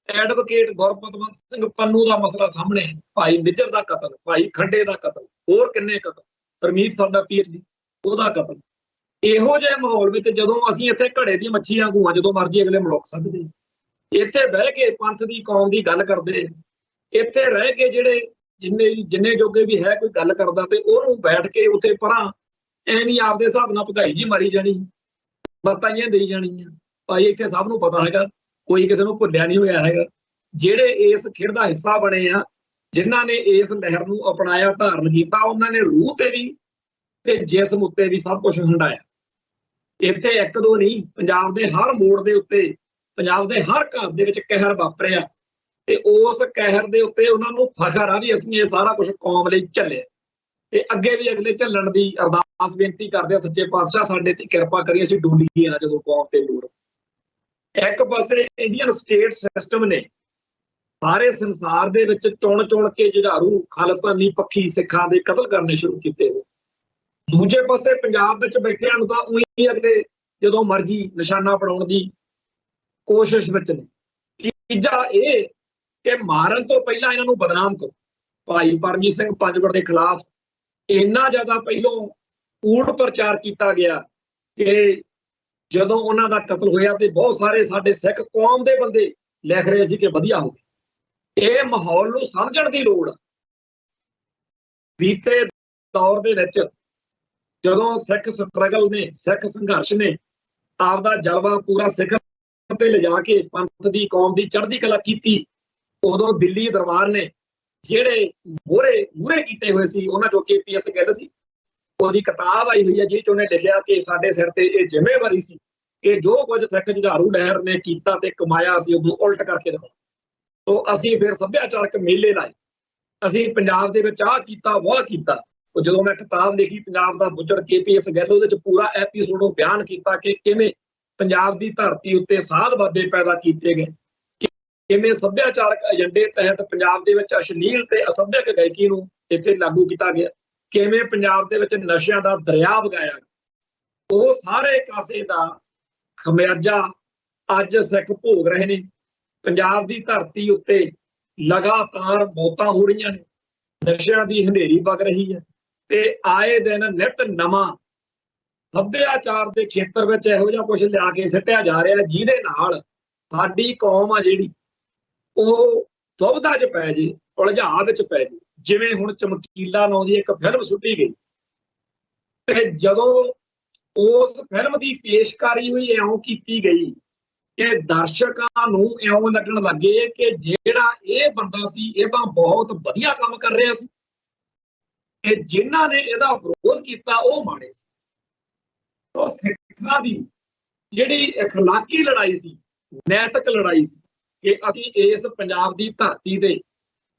ਐਡਵੋਕੇਟ ਗੁਰਪਤਵੰਤ ਸਿੰਘ ਪੰਨੂ ਦਾ ਮਸਲਾ ਸਾਹਮਣੇ, ਭਾਈ ਨਿੱਜਰ ਦਾ ਕਤਲ, ਭਾਈ ਖੰਡੇ ਦਾ ਕਤਲ, ਹੋਰ ਕਿੰਨੇ ਕਤਲ, ਪਰਮੀਤ ਸਾਡਾ ਪੀਰ ਜੀ ਉਹਦਾ ਕਤਲ। ਇਹੋ ਜਿਹੇ ਮਾਹੌਲ ਵਿੱਚ ਜਦੋਂ ਅਸੀਂ ਇੱਥੇ ਘੜੇ ਦੀ ਮੱਛੀ ਵਾਂਗੂ ਜਦੋਂ ਮਰਜ਼ੀ ਅਗਲੇ ਮਲੁੱਕ ਸਕਦੇ, ਇੱਥੇ ਬਹਿ ਕੇ ਪੰਥ ਦੀ ਕੌਮ ਦੀ ਗੱਲ ਕਰਦੇ, ਇੱਥੇ ਰਹਿ ਕੇ ਜਿਹੜੇ ਜਿੰਨੇ ਜੋਗੇ ਵੀ ਹੈ ਕੋਈ ਗੱਲ ਕਰਦਾ ਤੇ ਉਹਨੂੰ ਬੈਠ ਕੇ ਉੱਥੇ ਪਰਾਂ ਐਵੇਂ ਆਪਦੇ ਹਿਸਾਬ ਨਾਲ ਭਗਾਈ ਜੀ ਮਾਰੀ ਜਾਣੀ, ਵਰਤਾਈਆਂ ਦੇਈ ਜਾਣੀਆਂ। ਭਾਈ ਇੱਥੇ ਸਭ ਨੂੰ ਪਤਾ ਹੈਗਾ, ਕੋਈ ਕਿਸੇ ਨੂੰ ਭੁੱਲਿਆ ਨਹੀਂ ਹੋਇਆ ਹੈਗਾ। ਜਿਹੜੇ ਇਸ ਖੇਡ ਦਾ ਹਿੱਸਾ ਬਣੇ ਆ, ਜਿਨ੍ਹਾਂ ਨੇ ਇਸ ਲਹਿਰ ਨੂੰ ਅਪਣਾਇਆ, ਧਾਰਨ ਕੀਤਾ, ਉਹਨਾਂ ਨੇ ਰੂਹ ਤੇ ਵੀ ਤੇ ਜਿਸਮ ਉੱਤੇ ਵੀ ਸਭ ਕੁਝ ਹੰਡਾਇਆ। ਇੱਥੇ ਇੱਕ ਦੋ ਨਹੀਂ, ਪੰਜਾਬ ਦੇ ਹਰ ਮੋੜ ਦੇ ਉੱਤੇ, ਪੰਜਾਬ ਦੇ ਹਰ ਘਰ ਦੇ ਵਿੱਚ ਕਹਿਰ ਵਾਪਰਿਆ ਤੇ ਉਸ ਕਹਿਰ ਦੇ ਉੱਤੇ ਉਹਨਾਂ ਨੂੰ ਫਖਰ ਆ ਵੀ ਅਸੀਂ ਇਹ ਸਾਰਾ ਕੁਝ ਕੌਮ ਲਈ ਝੱਲਿਆ ਤੇ ਅੱਗੇ ਵੀ ਅਗਲੇ ਝੱਲਣ ਦੀ ਅਰਦਾਸ ਬੇਨਤੀ ਕਰਦੇ ਆ, ਸੱਚੇ ਪਾਤਸ਼ਾਹ ਸਾਡੇ ਤੇ ਕਿਰਪਾ ਕਰੀ, ਅਸੀਂ ਡੋਲੀਏ ਨਾ ਜਦੋਂ ਕੌਮ ਤੇ ਲੋੜ। ਇੱਕ ਪਾਸੇ ਇੰਡੀਅਨ ਸਟੇਟ ਸਿਸਟਮ ਨੇ ਸਾਰੇ ਸੰਸਾਰ ਦੇ ਵਿੱਚ ਚੁਣ ਕੇ ਜੁਝਾਰੂ ਖਾਲਿਸਤਾਨੀ ਪੱਖੀ ਸਿੱਖਾਂ ਦੇ ਕਤਲ ਕਰਨੇ ਸ਼ੁਰੂ ਕੀਤੇ ਹੋਏ। ਦੂਜੇ ਪਾਸੇ ਪੰਜਾਬ ਵਿੱਚ ਬੈਠਿਆਂ ਨੂੰ ਤਾਂ ਉਹੀ ਅਗਲੇ ਜਦੋਂ ਮਰਜ਼ੀ ਨਿਸ਼ਾਨਾ ਬਣਾਉਣ ਦੀ ਕੋਸ਼ਿਸ਼ ਵਿੱਚ ਨੇ। ਤੀਜਾ ਇਹ ਕਿ ਮਾਰਨ ਤੋਂ ਪਹਿਲਾਂ ਇਹਨਾਂ ਨੂੰ ਬਦਨਾਮ ਕਰੋ। ਭਾਈ ਪਰਮਜੀਤ ਸਿੰਘ ਪੰਜਵੜ ਦੇ ਖਿਲਾਫ ਇੰਨਾ ਜ਼ਿਆਦਾ ਪਹਿਲੋਂ ਕੂੜ ਪ੍ਰਚਾਰ ਕੀਤਾ ਗਿਆ ਕਿ ਜਦੋਂ ਉਹਨਾਂ ਦਾ ਕਤਲ ਹੋਇਆ ਤੇ ਬਹੁਤ ਸਾਰੇ ਸਾਡੇ ਸਿੱਖ ਕੌਮ ਦੇ ਬੰਦੇ ਲਿਖ ਰਹੇ ਸੀ ਕਿ ਵਧੀਆ ਹੋ ਗਿਆ। ਇਹ ਮਾਹੌਲ ਨੂੰ ਸਮਝਣ ਦੀ ਲੋੜ। ਬੀਤੇ ਦੌਰ ਦੇ ਵਿੱਚ ਜਦੋਂ ਸਿੱਖ ਸਟਰਗਲ ਨੇ, ਸਿੱਖ ਸੰਘਰਸ਼ ਨੇ ਆਪਦਾ ਜਲਵਾ ਪੂਰਾ ਸਿਖਰ ਤੇ ਲਿਜਾ ਕੇ ਪੰਥ ਦੀ ਕੌਮ ਦੀ ਚੜ੍ਹਦੀ ਕਲਾ ਕੀਤੀ, ਉਦੋਂ ਦਿੱਲੀ ਦਰਬਾਰ ਨੇ ਜਿਹੜੇ ਮੂਹਰੇ ਕੀਤੇ ਹੋਏ ਸੀ, ਉਹਨਾਂ ਚੋਂ KPS ਗਿੱਲ ਸੀ, ਉਹਦੀ ਕਿਤਾਬ ਆਈ ਹੋਈ ਹੈ ਜਿਹਦੇ ਚ ਉਹਨੇ ਲਿਖਿਆ ਕਿ ਸਾਡੇ ਸਿਰ ਤੇ ਇਹ ਜ਼ਿੰਮੇਵਾਰੀ ਸੀ ਕਿ ਜੋ ਕੁਝ ਸਿੱਖ ਜੁਝਾਰੂ ਲਹਿਰ ਨੇ ਕੀਤਾ ਤੇ ਕਮਾਇਆ ਸੀ ਉਹਨੂੰ ਉਲਟ ਕਰਕੇ ਦਿਖਾਉਣਾ। ਤੋ ਅਸੀਂ ਫਿਰ ਸੱਭਿਆਚਾਰਕ ਮੇਲੇ ਲਾਏ, ਅਸੀਂ ਪੰਜਾਬ ਦੇ ਵਿੱਚ ਆਹ ਕੀਤਾ ਵਾਹ ਕੀਤਾ। ਜਦੋਂ ਮੈਂ ਕਿਤਾਬ ਲਿਖੀ ਪੰਜਾਬ ਦਾ ਬੁੱਚੜ KPS ਗਿੱਲ, ਉਹਦੇ ਚ ਪੂਰਾ ਐਪੀਸੋਡ ਉਹ ਬਿਆਨ ਕੀਤਾ ਕਿ ਕਿਵੇਂ ਪੰਜਾਬ ਦੀ ਧਰਤੀ ਉੱਤੇ ਸਾਧ ਬਾਬੇ ਪੈਦਾ ਕੀਤੇ ਗਏ, ਕਿਵੇਂ ਸੱਭਿਆਚਾਰਕ ਏਜੰਡੇ ਤਹਿਤ ਪੰਜਾਬ ਦੇ ਵਿੱਚ ਅਸ਼ਲੀਲ ਤੇ ਅਸੱਭਿਅਕ ਗਾਇਕੀ ਨੂੰ ਇੱਥੇ ਲਾਗੂ ਕੀਤਾ ਗਿਆ, ਕਿਵੇਂ ਪੰਜਾਬ ਦੇ ਵਿੱਚ ਨਸ਼ਿਆਂ ਦਾ ਦਰਿਆ ਵਗਾਇਆ। ਉਹ ਸਾਰੇ ਕਾਸੇ ਦਾ ਖਮਿਆਜਾ ਅੱਜ ਸਿੱਖ ਭੋਗ ਰਹੇ ਨੇ। ਪੰਜਾਬ ਦੀ ਧਰਤੀ ਉੱਤੇ ਲਗਾਤਾਰ ਮੌਤਾਂ ਹੋ ਰਹੀਆਂ ਨੇ, ਨਸ਼ਿਆਂ ਦੀ ਹਨੇਰੀ ਵਗ ਰਹੀ ਹੈ, ਤੇ ਆਏ ਦਿਨ ਨਿਤ ਨਵਾਂ ਸੱਭਿਆਚਾਰ ਦੇ ਖੇਤਰ ਵਿੱਚ ਇਹੋ ਜਿਹਾ ਕੁਝ ਲਿਆ ਕੇ ਸਿੱਟਿਆ ਜਾ ਰਿਹਾ, ਜਿਹਦੇ ਨਾਲ ਸਾਡੀ ਕੌਮ ਆ ਜਿਹੜੀ ਉਹ ਦੁਬਦਾ 'ਚ ਪੈ ਜੇ, ਉਲਝਾਅ ਵਿੱਚ ਪੈ ਜੇ। ਜਿਵੇਂ ਹੁਣ ਚਮਕੀਲਾ ਨਾਂ ਦੀ ਇੱਕ ਫਿਲਮ ਸੁੱਟੀ ਗਈ, ਤੇ ਜਦੋਂ ਉਸ ਫਿਲਮ ਦੀ ਪੇਸ਼ਕਾਰੀ ਹੋਈ ਇਉਂ ਕੀਤੀ ਗਈ ਕਿ ਦਰਸ਼ਕਾਂ ਨੂੰ ਇਉਂ ਲੱਗਣ ਲੱਗੇ ਕਿ ਜਿਹੜਾ ਇਹ ਬੰਦਾ ਸੀ ਇਹ ਤਾਂ ਬਹੁਤ ਵਧੀਆ ਕੰਮ ਕਰ ਰਿਹਾ ਸੀ, ਤੇ ਜਿਨ੍ਹਾਂ ਨੇ ਇਹਦਾ ਵਿਰੋਧ ਕੀਤਾ ਉਹ ਮਾੜੇ ਸੀ। ਤਾਂ ਸਿੱਖਾਂ ਦੀ ਜਿਹੜੀ ਅਖਲਾਕੀ ਲੜਾਈ ਸੀ, ਨੈਤਿਕ ਲੜਾਈ ਸੀ, ਕਿ ਅਸੀਂ ਇਸ ਪੰਜਾਬ ਦੀ ਧਰਤੀ ਤੇ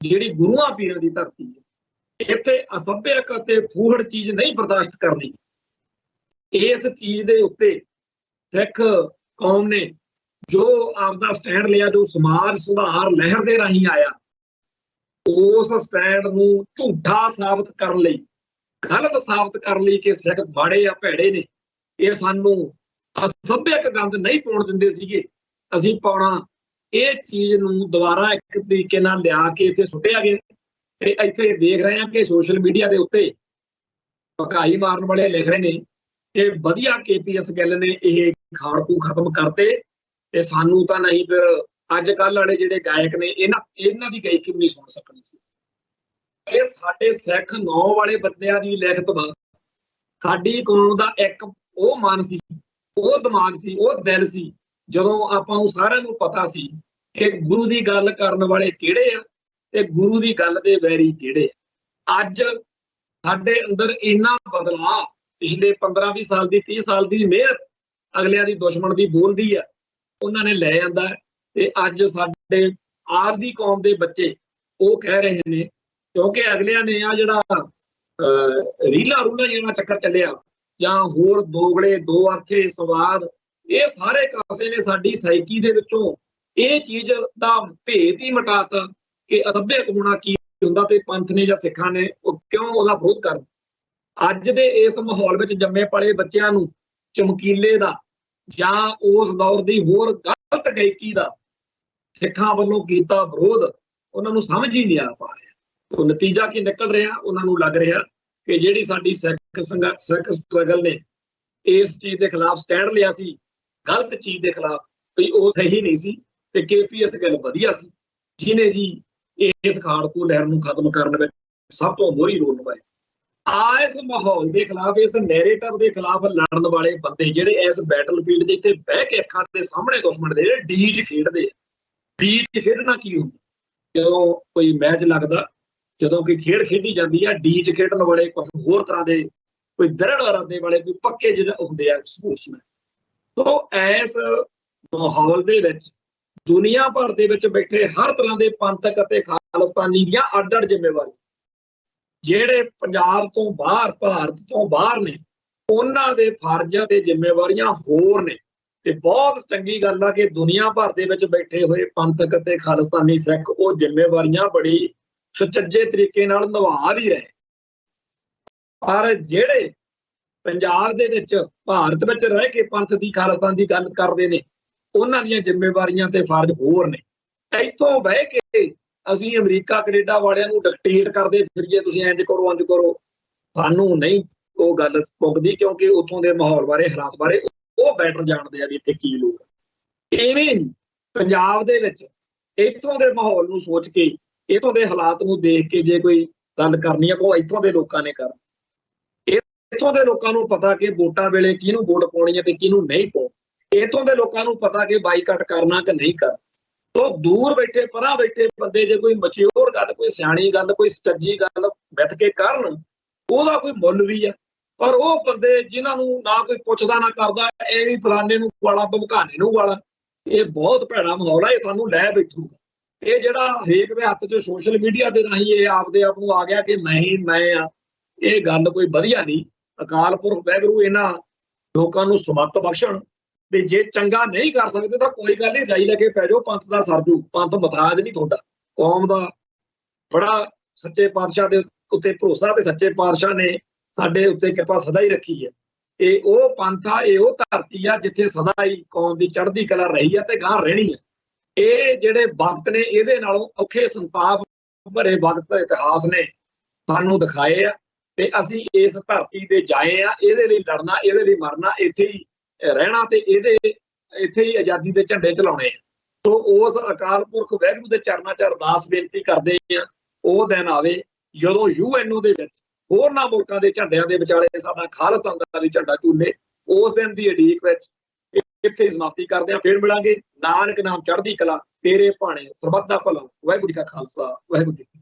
ਜਿਹੜੀ ਗੁਰੂਆਂ ਪੀਰਾਂ ਦੀ ਧਰਤੀ ਹੈ, ਇੱਥੇ ਅਸੱਭਿਅਕ ਅਤੇ ਫੂਹੜ ਚੀਜ਼ ਨਹੀਂ ਬਰਦਾਸ਼ਤ ਕਰਨੀ। ਇਸ ਚੀਜ਼ ਦੇ ਉੱਤੇ ਸਿੱਖ ਕੌਮ ਨੇ ਜੋ ਆਪਦਾ ਸਟੈਂਡ ਲਿਆ, ਜੋ ਸਮਾਜ ਸੁਧਾਰ ਲਹਿਰ ਦੇ ਰਾਹੀਂ ਆਇਆ, ਉਸ ਸਟੈਂਡ ਨੂੰ ਝੂਠਾ ਸਾਬਤ ਕਰਨ ਲਈ, ਗਲਤ ਸਾਬਤ ਕਰਨ ਲਈ ਕਿ ਸਿੱਖ ਮਾੜੇ ਆ, ਭੈੜੇ ਨੇ, ਇਹ ਸਾਨੂੰ ਅਸੱਭਿਅਕ ਗੰਦ ਨਹੀਂ ਪਾਉਣ ਦਿੰਦੇ ਸੀਗੇ, ਅਸੀਂ ਪਾਉਣਾ, ਇਹ ਚੀਜ਼ ਨੂੰ ਦੁਬਾਰਾ ਇੱਕ ਤਰੀਕੇ ਨਾਲ ਲਿਆ ਕੇ ਇੱਥੇ ਸੁੱਟਿਆ ਗਿਆ। ਤੇ ਇੱਥੇ ਦੇਖ ਰਹੇ ਹਾਂ ਕਿ ਸੋਸ਼ਲ ਮੀਡੀਆ ਦੇ ਉੱਤੇ ਭਕਾਈ ਮਾਰਨ ਵਾਲੇ ਲਿਖ ਰਹੇ ਨੇ ਕਿ ਵਧੀਆ KPS ਗਿੱਲ ਨੇ ਇਹ ਖਾੜਕੂ ਖਤਮ ਕਰਤੇ, ਤੇ ਸਾਨੂੰ ਤਾਂ ਨਹੀਂ ਫਿਰ ਅੱਜ ਕੱਲ੍ਹ ਵਾਲੇ ਜਿਹੜੇ ਗਾਇਕ ਨੇ ਇਹਨਾਂ ਦੀ ਗਾਇਕੀ ਨਹੀਂ ਸੁਣ ਸਕਣੀ ਸੀ। ਇਹ ਸਾਡੇ ਸਿੱਖ ਨੌ ਵਾਲੇ ਬੰਦਿਆਂ ਦੀ ਲਿਖਤ ਵਾ। ਸਾਡੀ ਕੌਮ ਦਾ ਇੱਕ ਉਹ ਮਨ ਸੀ, ਉਹ ਦਿਮਾਗ ਸੀ, ਉਹ ਦਿਲ ਸੀ, ਜਦੋਂ ਆਪਾਂ ਨੂੰ ਸਾਰਿਆਂ ਨੂੰ ਪਤਾ ਸੀ ਕਿ ਗੁਰੂ ਦੀ ਗੱਲ ਕਰਨ ਵਾਲੇ ਕਿਹੜੇ ਆ ਤੇ ਗੁਰੂ ਦੀ ਗੱਲ ਦੇ ਵੈਰੀ ਕਿਹੜੇ ਆ। ਅੱਜ ਸਾਡੇ ਅੰਦਰ ਇੰਨਾ ਬਦਲਾਅ, ਪਿਛਲੇ 15-20 ਸਾਲ ਦੀ 30 ਸਾਲ ਦੀ ਮਿਹਰ ਅਗਲਿਆਂ ਦੀ ਦੁਸ਼ਮਣ ਦੀ ਬੋਲਦੀ ਆ, ਉਹਨਾਂ ਨੇ ਲੈ ਜਾਂਦਾ। ਤੇ ਅੱਜ ਸਾਡੇ ਆਪ ਦੀ ਕੌਮ ਦੇ ਬੱਚੇ ਉਹ ਕਹਿ ਰਹੇ ਨੇ, ਕਿਉਂਕਿ ਅਗਲਿਆਂ ਨੇ ਆ ਜਿਹੜਾ ਰੀਲਾ ਰੂਲਾ ਜਿਹੜਾ ਚੱਕਰ ਚੱਲਿਆ, ਜਾਂ ਹੋਰ ਦੋਗਲੇ ਦੋ ਅਰਥੇ ਸਵਾਦ, ਇਹ ਸਾਰੇ ਕਾਸੇ ਨੇ ਸਾਡੀ ਸਾਈਕੀ ਦੇ ਵਿੱਚੋਂ ਇਹ ਚੀਜ਼ ਦਾ ਭੇਤ ਹੀ ਮਿਟਾਤਾ ਕਿ ਅਸੱਭਿਅਕ ਹੋਣਾ ਕੀ ਹੁੰਦਾ, ਤੇ ਪੰਥ ਨੇ ਜਾਂ ਸਿੱਖਾਂ ਨੇ ਉਹ ਕਿਉਂ ਉਹਦਾ ਵਿਰੋਧ ਕਰਨ। ਅੱਜ ਦੇ ਇਸ ਮਾਹੌਲ ਵਿੱਚ ਜੰਮੇ ਪਲੇ ਬੱਚਿਆਂ ਨੂੰ ਚਮਕੀਲੇ ਦਾ ਜਾਂ ਉਸ ਦੌਰ ਦੀ ਹੋਰ ਗਲਤ ਗਾਇਕੀ ਦਾ ਸਿੱਖਾਂ ਵੱਲੋਂ ਕੀਤਾ ਵਿਰੋਧ ਉਹਨਾਂ ਨੂੰ ਸਮਝ ਹੀ ਨਹੀਂ ਆ ਪਾ ਰਿਹਾ। ਉਹ ਨਤੀਜਾ ਕੀ ਨਿਕਲ ਰਿਹਾ, ਉਹਨਾਂ ਨੂੰ ਲੱਗ ਰਿਹਾ ਕਿ ਜਿਹੜੀ ਸਾਡੀ ਸਿੱਖ ਸਟਰਗਲ ਨੇ ਇਸ ਚੀਜ਼ ਦੇ ਖਿਲਾਫ ਸਟੈਂਡ ਲਿਆ ਸੀ, ਗਲਤ ਚੀਜ਼ ਦੇ ਖਿਲਾਫ, ਵੀ ਉਹ ਸਹੀ ਨਹੀਂ ਸੀ, ਤੇ KPS ਗਿੱਲ ਵਧੀਆ ਸੀ, ਜਿਹਨੇ ਜੀ ਇਸ ਖਾੜਕੂ ਲਹਿਰ ਨੂੰ ਖਤਮ ਕਰਨ ਵਿੱਚ ਸਭ ਤੋਂ ਮੋਹਰੀ ਰੋਲ ਨਿਭਾਇਆ। ਇਸ ਮਾਹੌਲ ਦੇ ਖਿਲਾਫ, ਇਸ ਨੈਰੇਟਿਵ ਦੇ ਖਿਲਾਫ ਲੜਨ ਵਾਲੇ ਬੰਦੇ ਜਿਹੜੇ ਇਸ ਬੈਟਲਫੀਲਡ ਦੇ ਇੱਥੇ ਬਹਿ ਕੇ ਅੱਖਾਂ ਦੇ ਸਾਹਮਣੇ ਦੁਸ਼ਮਣ ਦੇ ਜਿਹੜੇ ਡੀਜ ਖੇਡਦੇ ਆ। ਡੀਜ ਖੇਡਣਾ ਕੀ ਹੁੰਦਾ? ਜਦੋਂ ਕੋਈ ਮੈਚ ਲੱਗਦਾ, ਜਦੋਂ ਕੋਈ ਖੇਡ ਖੇਡੀ ਜਾਂਦੀ ਆ, ਡੀਜ ਖੇਡਣ ਵਾਲੇ ਕੁਝ ਹੋਰ ਤਰ੍ਹਾਂ ਦੇ, ਕੋਈ ਦਰੜ ਇਰਾਦੇ ਵਾਲੇ, ਕੋਈ ਪੱਕੇ ਜਿਹੜੇ ਹੁੰਦੇ ਆ ਸਪੋਰਟਸਮੈਨ। ਸੋ ਇਸ ਮਾਹੌਲ ਦੇ ਵਿੱਚ ਦੁਨੀਆ ਭਰ ਦੇ ਵਿੱਚ ਬੈਠੇ ਹਰ ਤਰ੍ਹਾਂ ਦੇ ਪੰਥਕ ਅਤੇ ਖਾਲਿਸਤਾਨੀ ਦੀਆਂ ਅੱਡ-ਅੱਡ ਜ਼ਿੰਮੇਵਾਰੀ, ਜਿਹੜੇ ਪੰਜਾਬ ਤੋਂ ਬਾਹਰ, ਭਾਰਤ ਤੋਂ ਬਾਹਰ ਨੇ, ਉਹਨਾਂ ਦੇ ਫਰਜ਼ ਤੇ ਜ਼ਿੰਮੇਵਾਰੀਆਂ ਹੋਰ ਨੇ। ਤੇ ਬਹੁਤ ਚੰਗੀ ਗੱਲ ਆ ਕਿ ਦੁਨੀਆ ਭਰ ਦੇ ਵਿੱਚ ਬੈਠੇ ਹੋਏ ਪੰਥਕ ਅਤੇ ਖਾਲਿਸਤਾਨੀ ਸਿੱਖ ਉਹ ਜ਼ਿੰਮੇਵਾਰੀਆਂ ਬੜੀ ਸੁਚੱਜੇ ਤਰੀਕੇ ਨਾਲ ਨਿਭਾ ਵੀ ਰਹੇ। ਪਰ ਜਿਹੜੇ ਪੰਜਾਬ ਦੇ ਵਿੱਚ, ਭਾਰਤ ਵਿੱਚ ਰਹਿ ਕੇ ਪੰਥ ਦੀ, ਖਾਲਿਸਤਾਨ ਦੀ ਗੱਲ ਕਰਦੇ ਨੇ, ਉਹਨਾਂ ਦੀਆਂ ਜ਼ਿੰਮੇਵਾਰੀਆਂ ਤੇ ਫਰਜ਼ ਹੋਰ ਨੇ। ਇੱਥੋਂ ਬਹਿ ਕੇ ਅਸੀਂ ਅਮਰੀਕਾ ਕੈਨੇਡਾ ਵਾਲਿਆਂ ਨੂੰ ਡਿਕਟੇਟ ਕਰਦੇ ਫਿਰੀਏ, ਤੁਸੀਂ ਇੰਜ ਕਰੋ ਇੰਜ ਕਰੋ, ਸਾਨੂੰ ਨਹੀਂ ਉਹ ਗੱਲ ਪੁੱਗਦੀ, ਕਿਉਂਕਿ ਉੱਥੋਂ ਦੇ ਮਾਹੌਲ ਬਾਰੇ, ਹਾਲਾਤ ਬਾਰੇ ਉਹ ਬੈਟਰ ਜਾਣਦੇ ਆ ਵੀ ਇੱਥੇ ਕੀ ਲੋਕ। ਇਵੇਂ ਪੰਜਾਬ ਦੇ ਵਿੱਚ ਇੱਥੋਂ ਦੇ ਮਾਹੌਲ ਨੂੰ ਸੋਚ ਕੇ, ਇੱਥੋਂ ਦੇ ਹਾਲਾਤ ਨੂੰ ਦੇਖ ਕੇ ਜੇ ਕੋਈ ਗੱਲ ਕਰਨੀ ਆ, ਉਹ ਇੱਥੋਂ ਦੇ ਲੋਕਾਂ ਨੇ ਕਰ। ਇੱਥੋਂ ਦੇ ਲੋਕਾਂ ਨੂੰ ਪਤਾ ਕਿ ਵੋਟਾਂ ਵੇਲੇ ਕਿਹਨੂੰ ਵੋਟ ਪਾਉਣੀ ਹੈ ਤੇ ਕਿਹਨੂੰ ਨਹੀਂ ਪਾਉਣੀ। ਇੱਥੋਂ ਦੇ ਲੋਕਾਂ ਨੂੰ ਪਤਾ ਕਿ ਬਾਈਕਾਟ ਕਰਨਾ ਕਿ ਨਹੀਂ ਕਰਨਾ। ਤੋ ਦੂਰ ਬੈਠੇ, ਪਰਾਂ ਬੈਠੇ ਬੰਦੇ ਜੇ ਕੋਈ ਮੈਚਿਓਰ ਗੱਲ, ਕੋਈ ਸਿਆਣੀ ਗੱਲ, ਕੋਈ ਸੱਚੀ ਗੱਲ ਮਿੱਥ ਕੇ ਕਰਨ, ਉਹਦਾ ਕੋਈ ਮੁੱਲ ਵੀ ਆ। ਪਰ ਉਹ ਬੰਦੇ ਜਿਨ੍ਹਾਂ ਨੂੰ ਨਾ ਕੋਈ ਪੁੱਛਦਾ ਨਾ ਕਰਦਾ, ਐਵੇਂ ਫਲਾਣੇ ਨੂੰ ਵਾਲਾ, ਭਮਕਾਨੇ ਨੂੰ ਵਾਲਾ, ਇਹ ਬਹੁਤ ਭੈੜਾ ਮਾਹੌਲ ਆ, ਇਹ ਸਾਨੂੰ ਲੈ ਬੈਠੂਗਾ। ਇਹ ਜਿਹੜਾ ਹਰੇਕ ਦੇ ਹੱਥ 'ਚ ਸੋਸ਼ਲ ਮੀਡੀਆ ਦੇ ਰਾਹੀਂ ਇਹ ਆਪਦੇ ਆਪ ਨੂੰ ਆ ਗਿਆ ਕਿ ਮੈਂ ਹੀ ਮੈਂ ਆ, ਇਹ ਗੱਲ ਕੋਈ ਵਧੀਆ ਨਹੀਂ। ਅਕਾਲ ਪੁਰਖ ਵਾਹਿਗੁਰੂ ਇਹਨਾਂ ਲੋਕਾਂ ਨੂੰ ਸਮੱਤ ਬਖਸ਼ਣ ਤੇ ਜੇ ਚੰਗਾ ਨਹੀਂ ਕਰ ਸਕਦੇ ਤਾਂ ਕੋਈ ਗੱਲ ਨਹੀਂ, ਜਾਈ ਲੈ ਕੇ ਪੈ ਜਾਓ, ਪੰਥ ਦਾ ਸਰਜੂ, ਪੰਥ ਮਥਾਜ ਨਹੀਂ ਤੁਹਾਡਾ। ਕੌਮ ਦਾ ਬੜਾ ਸੱਚੇ ਪਾਤਸ਼ਾਹ ਦੇ ਉੱਤੇ ਭਰੋਸਾ ਤੇ ਸੱਚੇ ਪਾਤਸ਼ਾਹ ਨੇ ਸਾਡੇ ਉੱਤੇ ਕਿਰਪਾ ਸਦਾ ਹੀ ਰੱਖੀ ਹੈ। ਇਹ ਉਹ ਪੰਥ ਆ, ਇਹ ਉਹ ਧਰਤੀ ਆ ਜਿੱਥੇ ਸਦਾ ਹੀ ਕੌਮ ਦੀ ਚੜ੍ਹਦੀ ਕਲਾ ਰਹੀ ਆ ਤੇ ਗਾਂ ਰਹਿਣੀ ਹੈ। ਇਹ ਜਿਹੜੇ ਵਕਤ ਨੇ ਇਹਦੇ ਨਾਲੋਂ ਔਖੇ ਸੰਤਾਪ ਭਰੇ ਵਕਤ ਇਤਿਹਾਸ ਨੇ ਸਾਨੂੰ ਦਿਖਾਏ ਆ ਤੇ ਅਸੀਂ ਇਸ ਧਰਤੀ ਤੇ ਜਾਏ ਆ, ਇਹਦੇ ਲਈ ਲੜਨਾ, ਇਹਦੇ ਲਈ ਮਰਨਾ, ਇੱਥੇ ਹੀ ਰਹਿਣਾ ਤੇ ਇੱਥੇ ਹੀ ਆਜ਼ਾਦੀ ਦੇ ਝੰਡੇ ਚਲਾਉਣੇ ਆ। ਸੋ ਉਸ ਅਕਾਲ ਪੁਰਖ ਵਾਹਿਗੁਰੂ ਦੇ ਚਰਨਾਂ 'ਚ ਅਰਦਾਸ ਬੇਨਤੀ ਕਰਦੇ ਆ ਉਹ ਦਿਨ ਆਵੇ ਜਦੋਂ UNO ਦੇ ਵਿੱਚ ਹੋਰਨਾਂ ਮੁਲਕਾਂ ਦੇ ਝੰਡਿਆਂ ਦੇ ਵਿਚਾਲੇ ਸਾਡਾ ਖਾਲਿਸਤਾਨ ਦਾ ਵੀ ਝੰਡਾ ਝੂਲੇ। ਉਸ ਦਿਨ ਦੀ ਉਡੀਕ ਵਿੱਚ ਇੱਥੇ ਹੀ ਸਮਾਪਤੀ ਕਰਦੇ ਆ। ਫਿਰ ਮਿਲਾਂਗੇ। ਨਾਨਕ ਨਾਮ ਚੜ੍ਹਦੀ ਕਲਾ, ਤੇਰੇ ਭਾਣੇ ਸਰਬੱਤ ਦਾ ਭਲਾ। ਵਾਹਿਗੁਰੂ ਜੀ ਕਾ ਖਾਲਸਾ, ਵਾਹਿਗੁਰੂ ਜੀ ਕੀ ਫਤਿਹ।